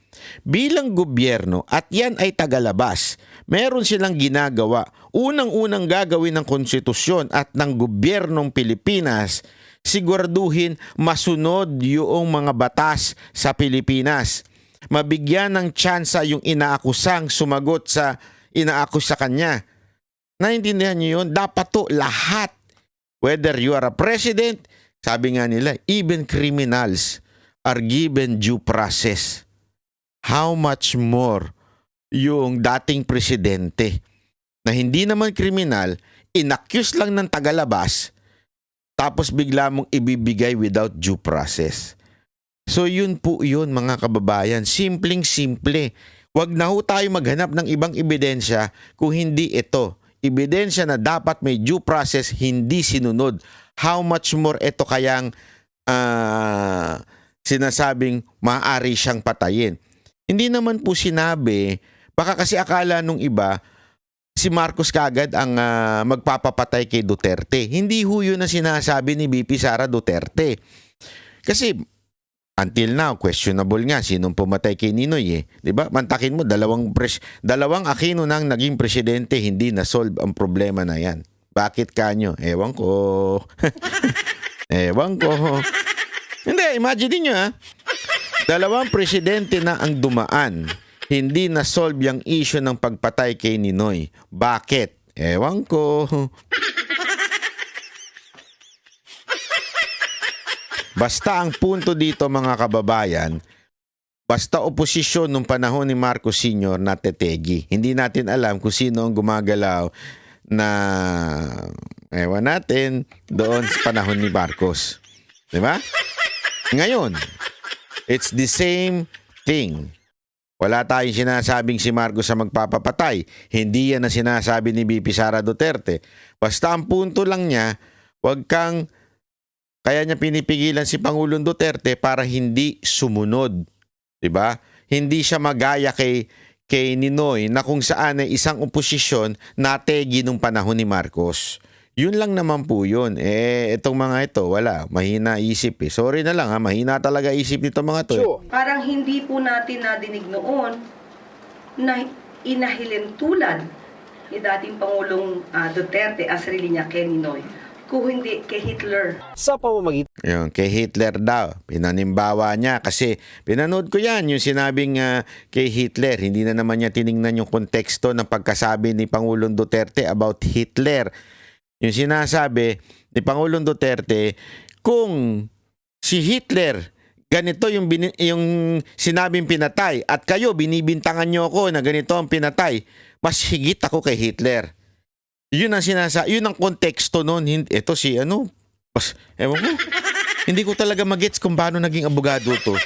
Bilang gobyerno, at yan ay tagalabas, meron silang ginagawa. Unang-unang gagawin ng konstitusyon at ng gobyernong Pilipinas, siguraduhin masunod yung mga batas sa Pilipinas. Mabigyan ng tsansa yung inaakusang sumagot sa inaakus sa kanya. Naintindihan niyo yun? Dapat to lahat. Whether you are a president, sabi nga nila, even criminals are given due process. How much more yung dating presidente na hindi naman kriminal, inaccuse lang ng tagalabas, tapos bigla mong ibibigay without due process. So yun po yun mga kababayan. Simpleng-simple. Huwag na ho tayo maghanap ng ibang ebidensya kung hindi ito. Ebidensya na dapat may due process, hindi sinunod. How much more ito kayang sinasabing maaari siyang patayin. Hindi naman po sinabi, baka kasi akala nung iba, si Marcos kagad ang magpapapatay kay Duterte. Hindi ho yun na sinasabi ni VP Sara Duterte. Kasi until now, questionable nga sinong pumatay kay Ninoy eh. 'Di ba? Mantakin mo, dalawang Aquino nang naging presidente, hindi na-solve ang problema na yan. Bakit kanyo? Ewan ko. Ewan ko. Hindi, imagine niyo dalawang presidente na ang dumaan. Hindi na-solve yung issue ng pagpatay kay Ninoy. Bakit? Ewan ko. Basta ang punto dito mga kababayan, basta oposisyon nung panahon ni Marcos Sr. natetegi. Hindi natin alam kung sino ang gumagalaw na ewan natin doon sa panahon ni Marcos. Diba? Ngayon, it's the same thing. Wala tayong sinasabing si Marcos sa magpapapatay. Hindi yan ang sinasabi ni VP Sara Duterte. Basta ang punto lang niya, wag kang, kaya niya pinipigilan si Pangulong Duterte para hindi sumunod. Diba? Hindi siya magaya kay Ninoy na kung saan ay isang oposisyon nategi nung panahon ni Marcos. Yun lang naman po yun. Itong mga ito, wala. Mahina isip eh. Sorry na lang mahina talaga isip nito mga to. Sure. Parang hindi po natin nadinig noon na inahilin tulad ni dating Pangulong Duterte as sarili niya kay Ninoy, kung hindi kay Hitler. Sa pamamagitan Yung kay Hitler daw, pinanimbawa niya kasi pinanood ko yan, yung sinabing kay Hitler. Hindi na naman niya tiningnan yung konteksto ng pagkasabi ni Pangulong Duterte about Hitler. Yung sinasabi ni Pangulong Duterte, kung si Hitler, ganito yung sinabing pinatay at kayo binibintangan nyo ako na ganito ang pinatay, mas higit ako kay Hitler. Yun ang yun ang konteksto noon. Ito si ewan ko. Hindi ko talaga magets kung paano naging abogado to.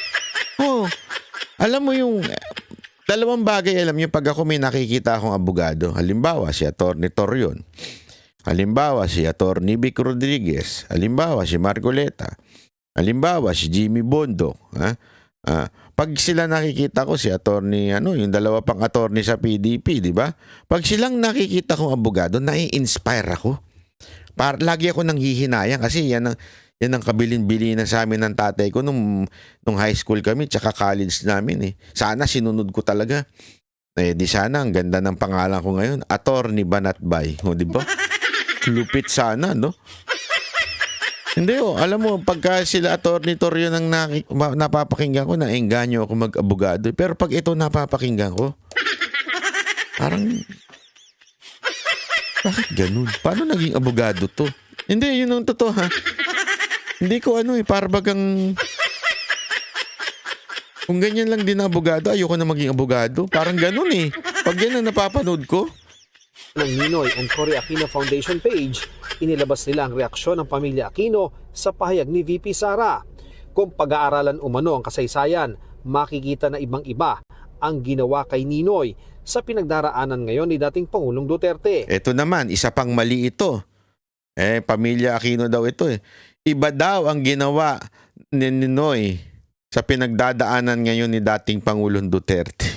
Alam mo yung dalawang bagay, alam niyo pag ako may nakikita akong abogado, halimbawa si Atty. Torion, halimbawa si Atty. Vic Rodriguez, halimbawa si Marcoleta, halimbawa si Jimmy Bondo, pag sila nakikita ko si attorney yung dalawa pang attorney sa PDP, di ba? Pag silang nakikita kong abogado, nai-inspire ako. Lagi ako nang hihinayang kasi yan ang kabilin-bilinan sa amin ng tatay ko nung high school kami tsaka college namin eh. Sana sinunod ko talaga. Di sana ang ganda ng pangalan ko ngayon, Attorney Banatbay, di ba? Lupit sana, no? Hindi alam mo, pagka sila Atty. Torion ang napapakinggan ko, naengganyo ako mag-abogado. Pero pag ito napapakinggan ko, parang, bakit ganun? Paano naging abogado to? Hindi, yun ang totoo Hindi ko para bagang, kung ganyan lang din ang abogado, ayoko na maging abogado. Parang ganun Pag yan ang napapanood ko. ng Ninoy and Cory Aquino Foundation page, inilabas nila ang reaksyon ng pamilya Aquino sa pahayag ni VP Sara. Kung pag-aaralan umano ang kasaysayan, makikita na ibang-iba ang ginawa kay Ninoy sa pinagdaraanan ngayon ni dating Pangulong Duterte. Ito naman, isa pang mali ito. Pamilya Aquino daw ito Iba daw ang ginawa ni Ninoy sa pinagdadaanan ngayon ni dating Pangulong Duterte.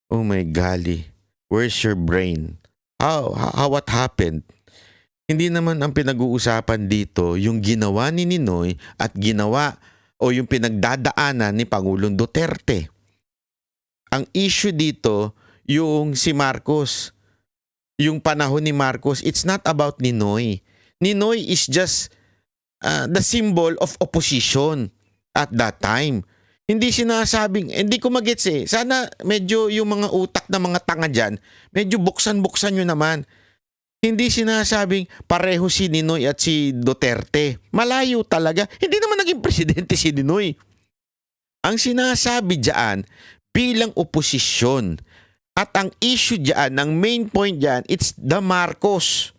Oh my golly. Where's your brain? How what happened? Hindi naman ang pinag-uusapan dito yung ginawa ni Ninoy at ginawa o yung pinagdadaanan ni Pangulong Duterte. Ang issue dito yung si Marcos. Yung panahon ni Marcos, it's not about Ninoy. Ninoy is just the symbol of opposition at that time. Hindi sinasabing, hindi ko magets Sana medyo yung mga utak ng mga tanga dyan, medyo buksan-buksan nyo naman. Hindi sinasabing pareho si Ninoy at si Duterte. Malayo talaga. Hindi naman naging presidente si Ninoy. Ang sinasabi dyan, bilang oposisyon. At ang issue dyan, ang main point dyan, it's the Marcos.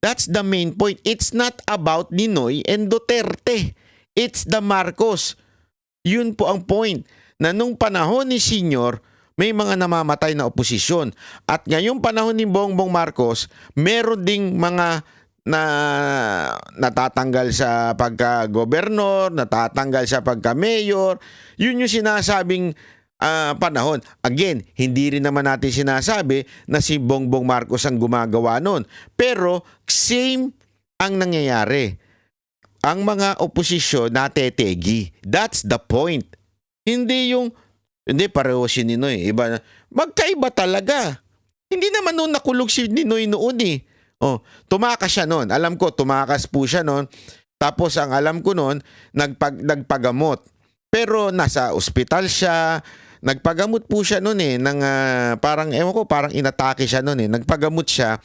That's the main point. It's not about Ninoy and Duterte. It's the Marcos. Yun po ang point. Na nung panahon ni Senior, may mga namamatay na oposisyon. At ngayong panahon ni Bongbong Marcos, meron ding mga na natatanggal sa pagka-gobernor, natatanggal sa pagka-mayor. Yun yung sinasabing panahon. Again, hindi rin naman natin sinasabi na si Bongbong Marcos ang gumagawa nun. Pero same ang nangyayari. Ang mga oposisyon natetegi. That's the point. Hindi pareho si Ninoy. Iba, magkaiba talaga. Hindi naman noon nakulog si Ninoy noon eh. Oh, tumakas siya noon. Alam ko, tumakas po siya noon. Tapos ang alam ko noon, nagpagamot. Pero nasa ospital siya. Nagpagamot po siya noon eh. Parang, ewan ko, parang inatake siya noon eh. Nagpagamot siya.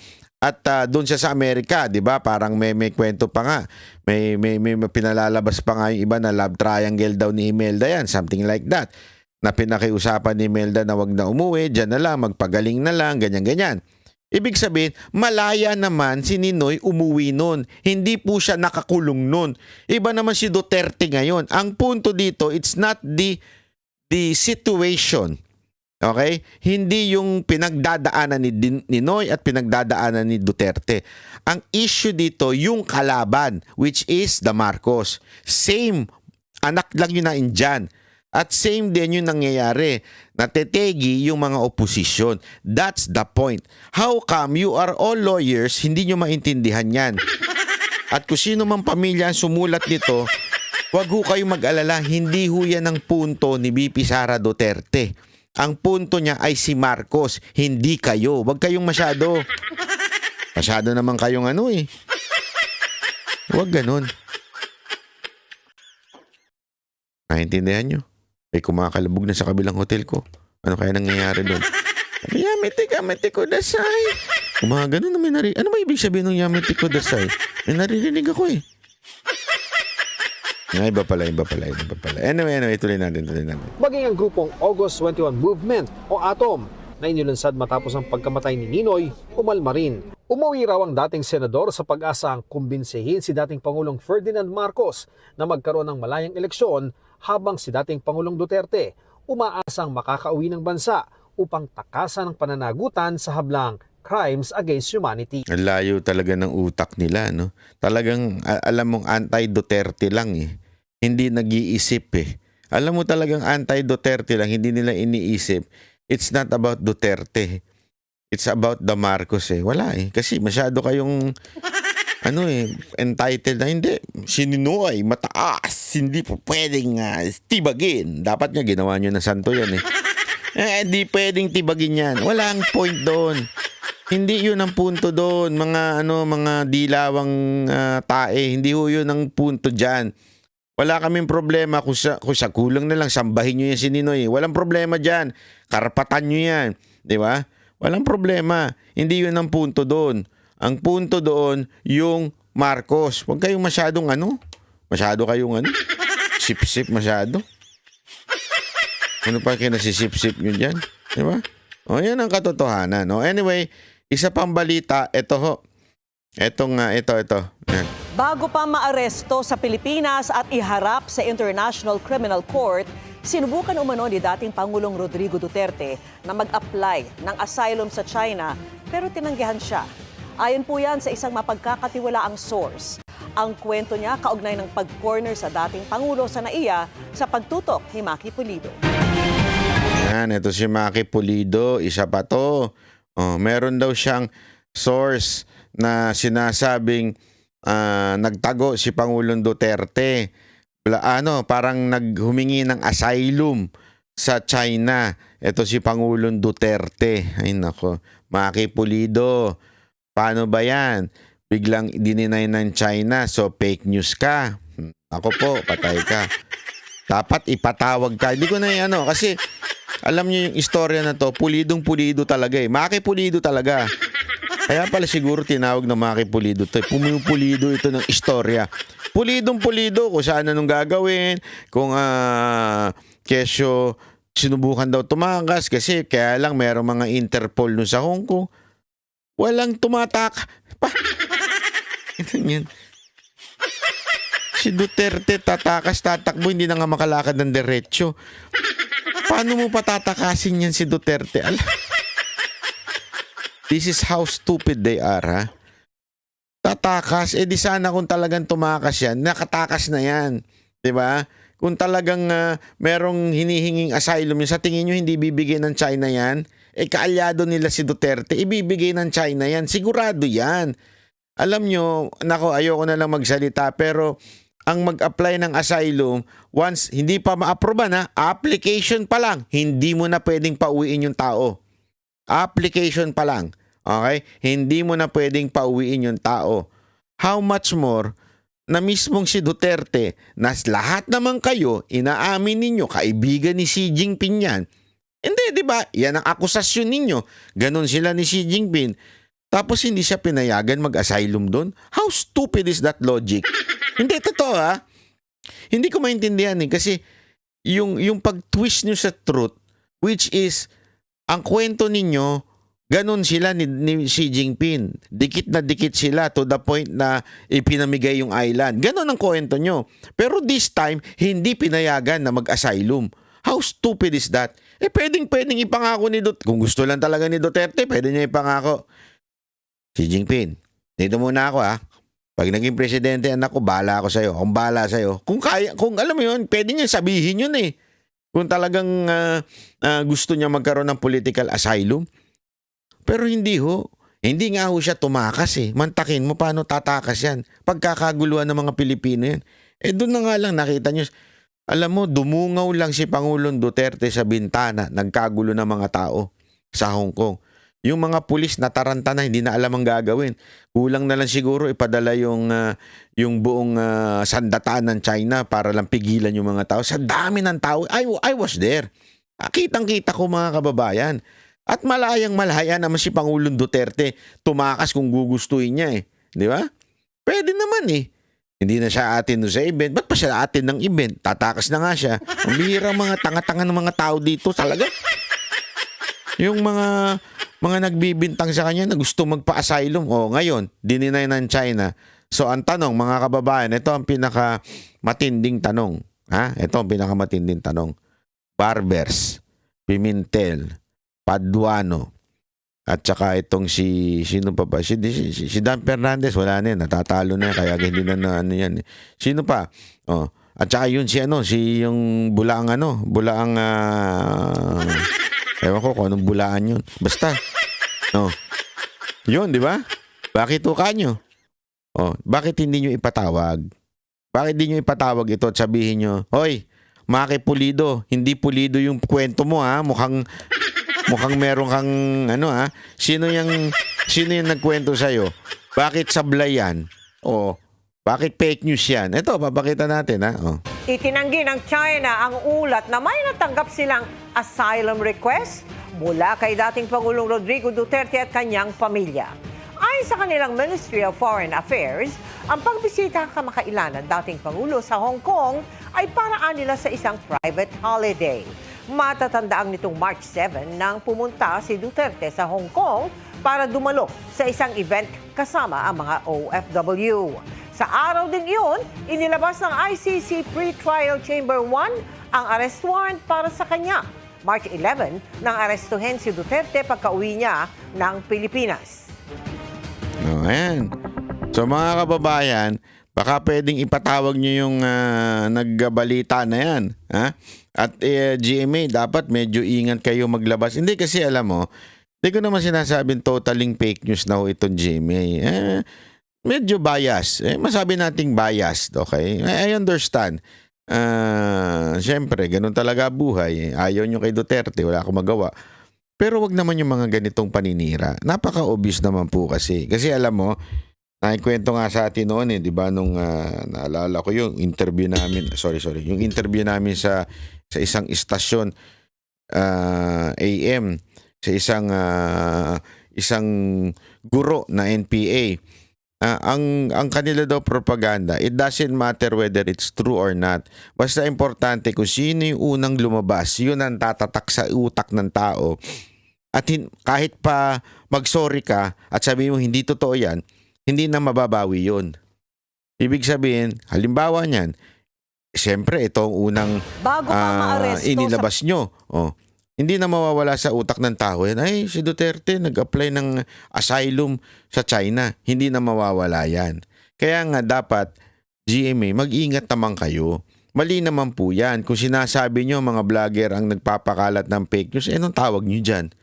At doon siya sa Amerika, 'di ba? Parang may kwento pa nga. May pinalalabas pa nga yung iba na love triangle daw ni Imelda yan, something like that. Na pinakiusapan ni Imelda na wag na umuwi, diyan na lang, magpagaling na lang, ganyan-ganyan. Ibig sabihin, malaya naman si Ninoy umuwi nun. Hindi po siya nakakulong nun. Iba naman si Duterte ngayon. Ang punto dito, it's not the situation. Okay? Hindi yung pinagdadaanan ni Ninoy at pinagdadaanan ni Duterte. Ang issue dito, yung kalaban, which is the Marcos. Same, anak lang yun na Indian. At same din yung nangyayari. Natetegi yung mga oposisyon. That's the point. How come you are all lawyers, hindi nyo maintindihan yan? At kung sino mang pamilya ang sumulat nito, wag ho kayong mag-alala, hindi ho yan ang punto ni BP Sara Duterte. Ang punto niya ay si Marcos, hindi kayo. Wag kayong masyado. Masyado naman kayong Wag ganun. Naintindihan nyo? Ay kumakalabog na sa kabilang hotel ko. Ano kaya nangyayari doon? Yamete ko dasay. Ganun na may narinig. Ano ba ibig sabihin ng yamete ko dasay? May naririnig ako eh. Iba pala. Anyway, tuloy natin. Maging ang grupong August 21 Movement o ATOM na inilunsad matapos ang pagkamatay ni Ninoy, umalma rin. Umuwi raw ang dating senador sa pag-asang kumbinsihin si dating Pangulong Ferdinand Marcos na magkaroon ng malayang eleksyon habang si dating Pangulong Duterte umaasang makakauwi ng bansa upang takasan ang pananagutan sa hablang crimes against humanity. Ang layo talaga ng utak nila, no? Talagang alam mong anti-Duterte lang eh. Hindi nag-iisip eh. Alam mo talagang anti-Duterte lang, hindi nila iniisip. It's not about Duterte. It's about the Marcos eh. Wala eh. Kasi masyado kayong entitled na hindi. Si Ninoy, mataas. Hindi po pwedeng tibagin. Dapat nga ginawa nyo na santo yan eh. Hindi pwedeng tibagin yan. Walang point doon. Hindi yun ang punto doon. Mga dilawang tae. Hindi ho yun ang punto dyan. Wala kaming problema kung sa kulang na lang sambahin nyo yan si Ninoy. Walang problema dyan. Karapatan nyo yan. Di ba? Walang problema. Hindi yun ang punto doon. Ang punto doon, yung Marcos. Huwag kayong masyadong Masyado kayong sip-sip masyado. Ano pa kinasisip-sip nyo dyan? Di ba? O, yan ang katotohanan. No? Anyway, isa pang balita. Ito ho. Ito. Yan. Bago pa maaresto sa Pilipinas at iharap sa International Criminal Court, sinubukan umano ni dating Pangulong Rodrigo Duterte na mag-apply ng asylum sa China pero tinanggihan siya. Ayon po yan sa isang mapagkakatiwalaang source. Ang kwento niya kaugnay ng pag-corner sa dating Pangulo sa NAIA sa pagtutok ni Maki Pulido. Yan, ito si Maki Pulido. Isa pa to. Meron daw siyang source na sinasabing nagtago si Pangulong Duterte. Parang naghumingi ng asylum sa China. Ito si Pangulong Duterte. Ay nako, Maki Pulido. Paano ba yan? Biglang dininay ng China, so fake news ka. Ako po, patay ka. Dapat ipatawag ka. Hindi ko na kasi alam niyo yung istorya na to, pulidong-pulido talaga eh. Maki Pulido talaga. Kaya pala siguro tinawag na Maki Pulido to. Pumipulido ito ng istorya. Pulidong-pulido kung saan anong gagawin, kung kesyo sinubukan daw tumakas kasi kaya lang merong mga Interpol nun sa Hong Kong. Walang tumatak. Ito yan. Si Duterte tatakbo, hindi na nga makalakad ng diretsyo. Paano mo patatakasin yan si Duterte? This is how stupid they are, ha? Tatakas, di sana kung talagang tumakas yan, nakatakas na yan. 'Di ba? Kung talagang merong hinihinging asylum yun, sa tingin nyo hindi bibigay ng China yan? Kaalyado nila si Duterte, ibibigay ng China yan. Sigurado yan. Alam nyo, nako, ayoko na lang magsalita, pero ang mag-apply ng asylum, once hindi pa ma-approve na, application pa lang, hindi mo na pwedeng pauwiin yung tao. Application pa lang. Okay? Hindi mo na pwedeng pauwiin yung tao. How much more na mismong si Duterte, na lahat naman kayo, inaamin ninyo, kaibigan ni Xi Jinping yan. Hindi, di ba? Yan ang akusasyon ninyo. Ganon sila ni Xi Jinping. Tapos hindi siya pinayagan mag-asylum doon? How stupid is that logic? Hindi, totoo ha? Hindi ko maintindihan kasi yung pag-twist nyo sa truth, which is, ang kwento ninyo, ganon sila ni Xi Jinping. Dikit na dikit sila to the point na ipinamigay yung island. Ganon ang kwento nyo. Pero this time, hindi pinayagan na mag-asylum. How stupid is that? Pwedeng ipangako ni Duterte. Kung gusto lang talaga ni Duterte, pwede niya ipangako. Xi Jinping, dito muna ako ha. Pag naging presidente, anak ko, bahala ako sa'yo. Kung bahala sa'yo. Kung alam mo yun, pwede niya sabihin yun eh. Kung talagang gusto niya magkaroon ng political asylum. Pero hindi ho. Hindi nga ho siya tumakas eh. Mantakin mo paano tatakas yan. Pagkakaguluhan ng mga Pilipino yan. Doon na nga lang nakita nyo. Alam mo, dumungaw lang si Pangulong Duterte sa bintana. Nagkagulo ng mga tao sa Hong Kong. Yung mga pulis nataranta na, hindi na alam ang gagawin. Kulang na lang siguro ipadala yung buong sandataan ng China para lang pigilan yung mga tao. Sa dami ng tao, I was there. Kitang-kita ko mga kababayan. At malayang-malaya naman si Pangulong Duterte tumakas kung gugustuhin niya eh. Di ba? Pwede naman eh. Hindi na siya atin doon sa event. Ba't pa siya atin ng event? Tatakas na nga siya. Ang bihira mga tanga-tanga ng mga tao dito talaga. Yung mga nagbibintang sa kanya na gusto magpa-asylum. Ngayon, dininay ng China. So ang tanong mga kababayan, ito ang pinakamatinding tanong. Ito ang pinakamatinding tanong. Barbers, Pimentel, Paduano, at saka itong sino pa ba? Si Dan Fernandez, wala na yan, natatalo na yan, kaya hindi na ano yan. Sino pa? At saka yun si yung bulaang ewan ko kung anong bulaan yun. Basta, yun, di ba? Bakit uka nyo? Bakit hindi nyo ipatawag? Bakit hindi nyo ipatawag ito at sabihin nyo, hoy, Pulido, hindi pulido yung kwento mo ha, mukhang meron kang sino yung nagkwento sa'yo? Bakit sablay yan? Bakit fake news yan? Ito, papakita natin ha. Itinanggi ng China ang ulat na may natanggap silang asylum request mula kay dating Pangulong Rodrigo Duterte at kanyang pamilya. Ayon sa kanilang Ministry of Foreign Affairs, ang pagbisita kamakailan ng dating Pangulo sa Hong Kong ay paraan nila sa isang private holiday. Matatandaan nitong March 7 nang pumunta si Duterte sa Hong Kong para dumalo sa isang event kasama ang mga OFW. Sa araw ding iyon, inilabas ng ICC Pre-Trial Chamber 1 ang arrest warrant para sa kanya. March 11 nang arestuhin si Duterte pagka-uwi niya ng Pilipinas. Ayan. So mga kababayan, baka pwedeng ipatawag nyo yung nagbalita na yan. At GMA, dapat medyo ingat kayo maglabas. Hindi kasi alam mo, hindi ko naman sinasabing totaling fake news na ho itong GMA. Medyo bias. Masabi nating biased, okay? I understand. Siyempre, ganun talaga buhay. Ayaw nyo kay Duterte, wala akong magawa. Pero wag naman yung mga ganitong paninira. Napaka-obvious naman po kasi. Kasi alam mo, nakikwento nga sa atin noon di ba, nung naalala ko yung interview namin, yung interview namin sa isang istasyon AM, sa isang guro na NPA. Ang kanila daw propaganda, it doesn't matter whether it's true or not. Basta importante kung sino yung unang lumabas, yun ang tatatak sa utak ng tao. At kahit pa mag-sorry ka at sabihin mo hindi totoo yan, hindi na mababawi yun. Ibig sabihin, halimbawa niyan, siyempre ito ang unang Bago ka maaresto inilabas nyo. Hindi na mawawala sa utak ng tao yan. Ay, si Duterte nag-apply ng asylum sa China. Hindi na mawawala yan. Kaya nga dapat, GMA, mag-ingat naman kayo. Mali naman po yan. Kung sinasabi nyo mga vlogger ang nagpapakalat ng fake news, anong tawag nyo dyan?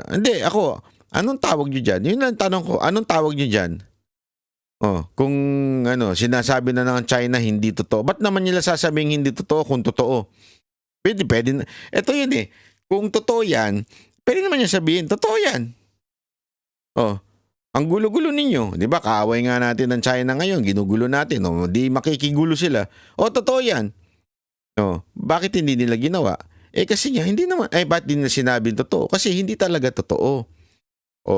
Hindi, ako, anong tawag nyo dyan? Yun lang tanong ko, anong tawag nyo dyan? Kung sinasabi na ng China hindi totoo, ba't naman nila sasabing hindi totoo kung totoo? Pwede. Ito yun eh. Kung totoo yan, pwede naman niya sabihin, totoo yan. Ang gulo-gulo ninyo. Di ba? Kaaway nga natin ng China ngayon. Ginugulo natin. Di makikigulo sila. Totoo yan. Bakit hindi nila ginawa? Kasi nga, hindi naman. Ba't di nila sinabing totoo? Kasi hindi talaga totoo.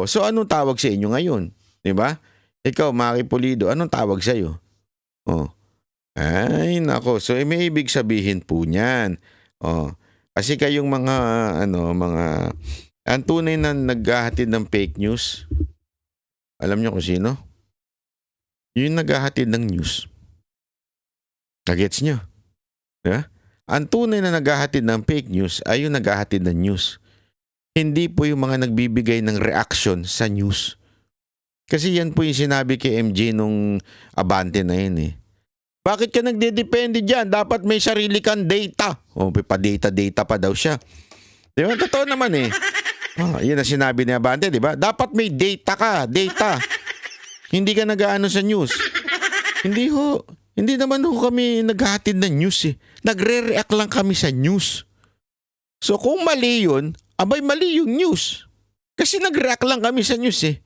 So anong tawag sa inyo ngayon? Di ba? Ikaw, Maki Pulido, anong tawag sa iyo? Ay, nako. So may ibig sabihin po niyan. Kasi kayong ang tunay na naghahatid ng fake news, alam niyo kung sino? Yung naghahatid ng news. Nagets niyo? Diba? Ang tunay na naghahatid ng fake news ay yung naghahatid ng news. Hindi po yung mga nagbibigay ng reaction sa news. Kasi yan po yung sinabi kay MJ nung Abante na yun eh. Bakit ka nagdedepende dyan? Dapat may sarili kang data. Pa-data pa daw siya. Di ba? Totoo naman eh. Yun ang sinabi ni Abante, di ba? Dapat may data ka. Data. Hindi ka nag-aano sa news. Hindi ho. Hindi naman ho kami naghahatid ng news eh. Nagre-react lang kami sa news. So kung mali yun, abay mali yung news. Kasi nag-react lang kami sa news eh.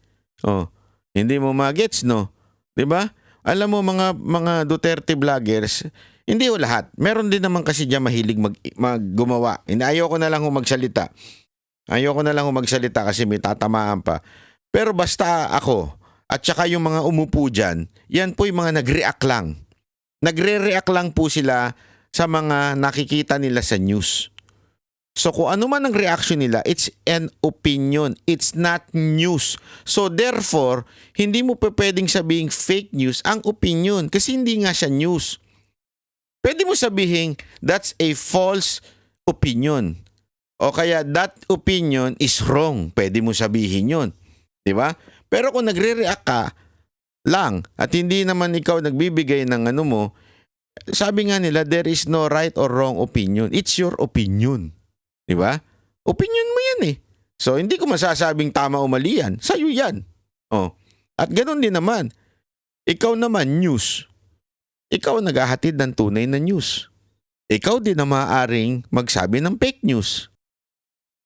Hindi mo magets, no? Di ba? Alam mo mga Duterte vloggers, hindi o lahat. Meron din naman kasi diyan mahilig maggumawa. Ayoko na lang magsalita. Ayoko na lang magsalita kasi may tatamaan pa. Pero basta ako at saka yung mga umupo diyan, yan po yung mga nag-react lang. Nagre-react lang po sila sa mga nakikita nila sa news. So kung ano man ang reaction nila, it's an opinion. It's not news. So therefore, hindi mo pa pwedeng sabihing fake news ang opinion kasi hindi nga siya news. Pwede mo sabihin, that's a false opinion. O kaya, that opinion is wrong. Pwede mo sabihin yun. Diba? Pero kung nagre-react ka lang at hindi naman ikaw nagbibigay ng ano mo, sabi nga nila, there is no right or wrong opinion. It's your opinion. Diba? Opinion mo yan eh. So, hindi ko masasabing tama o mali yan. Sa'yo yan. At ganoon din naman. Ikaw naman, news. Ikaw naghahatid ng tunay na news. Ikaw din na maaaring magsabi ng fake news.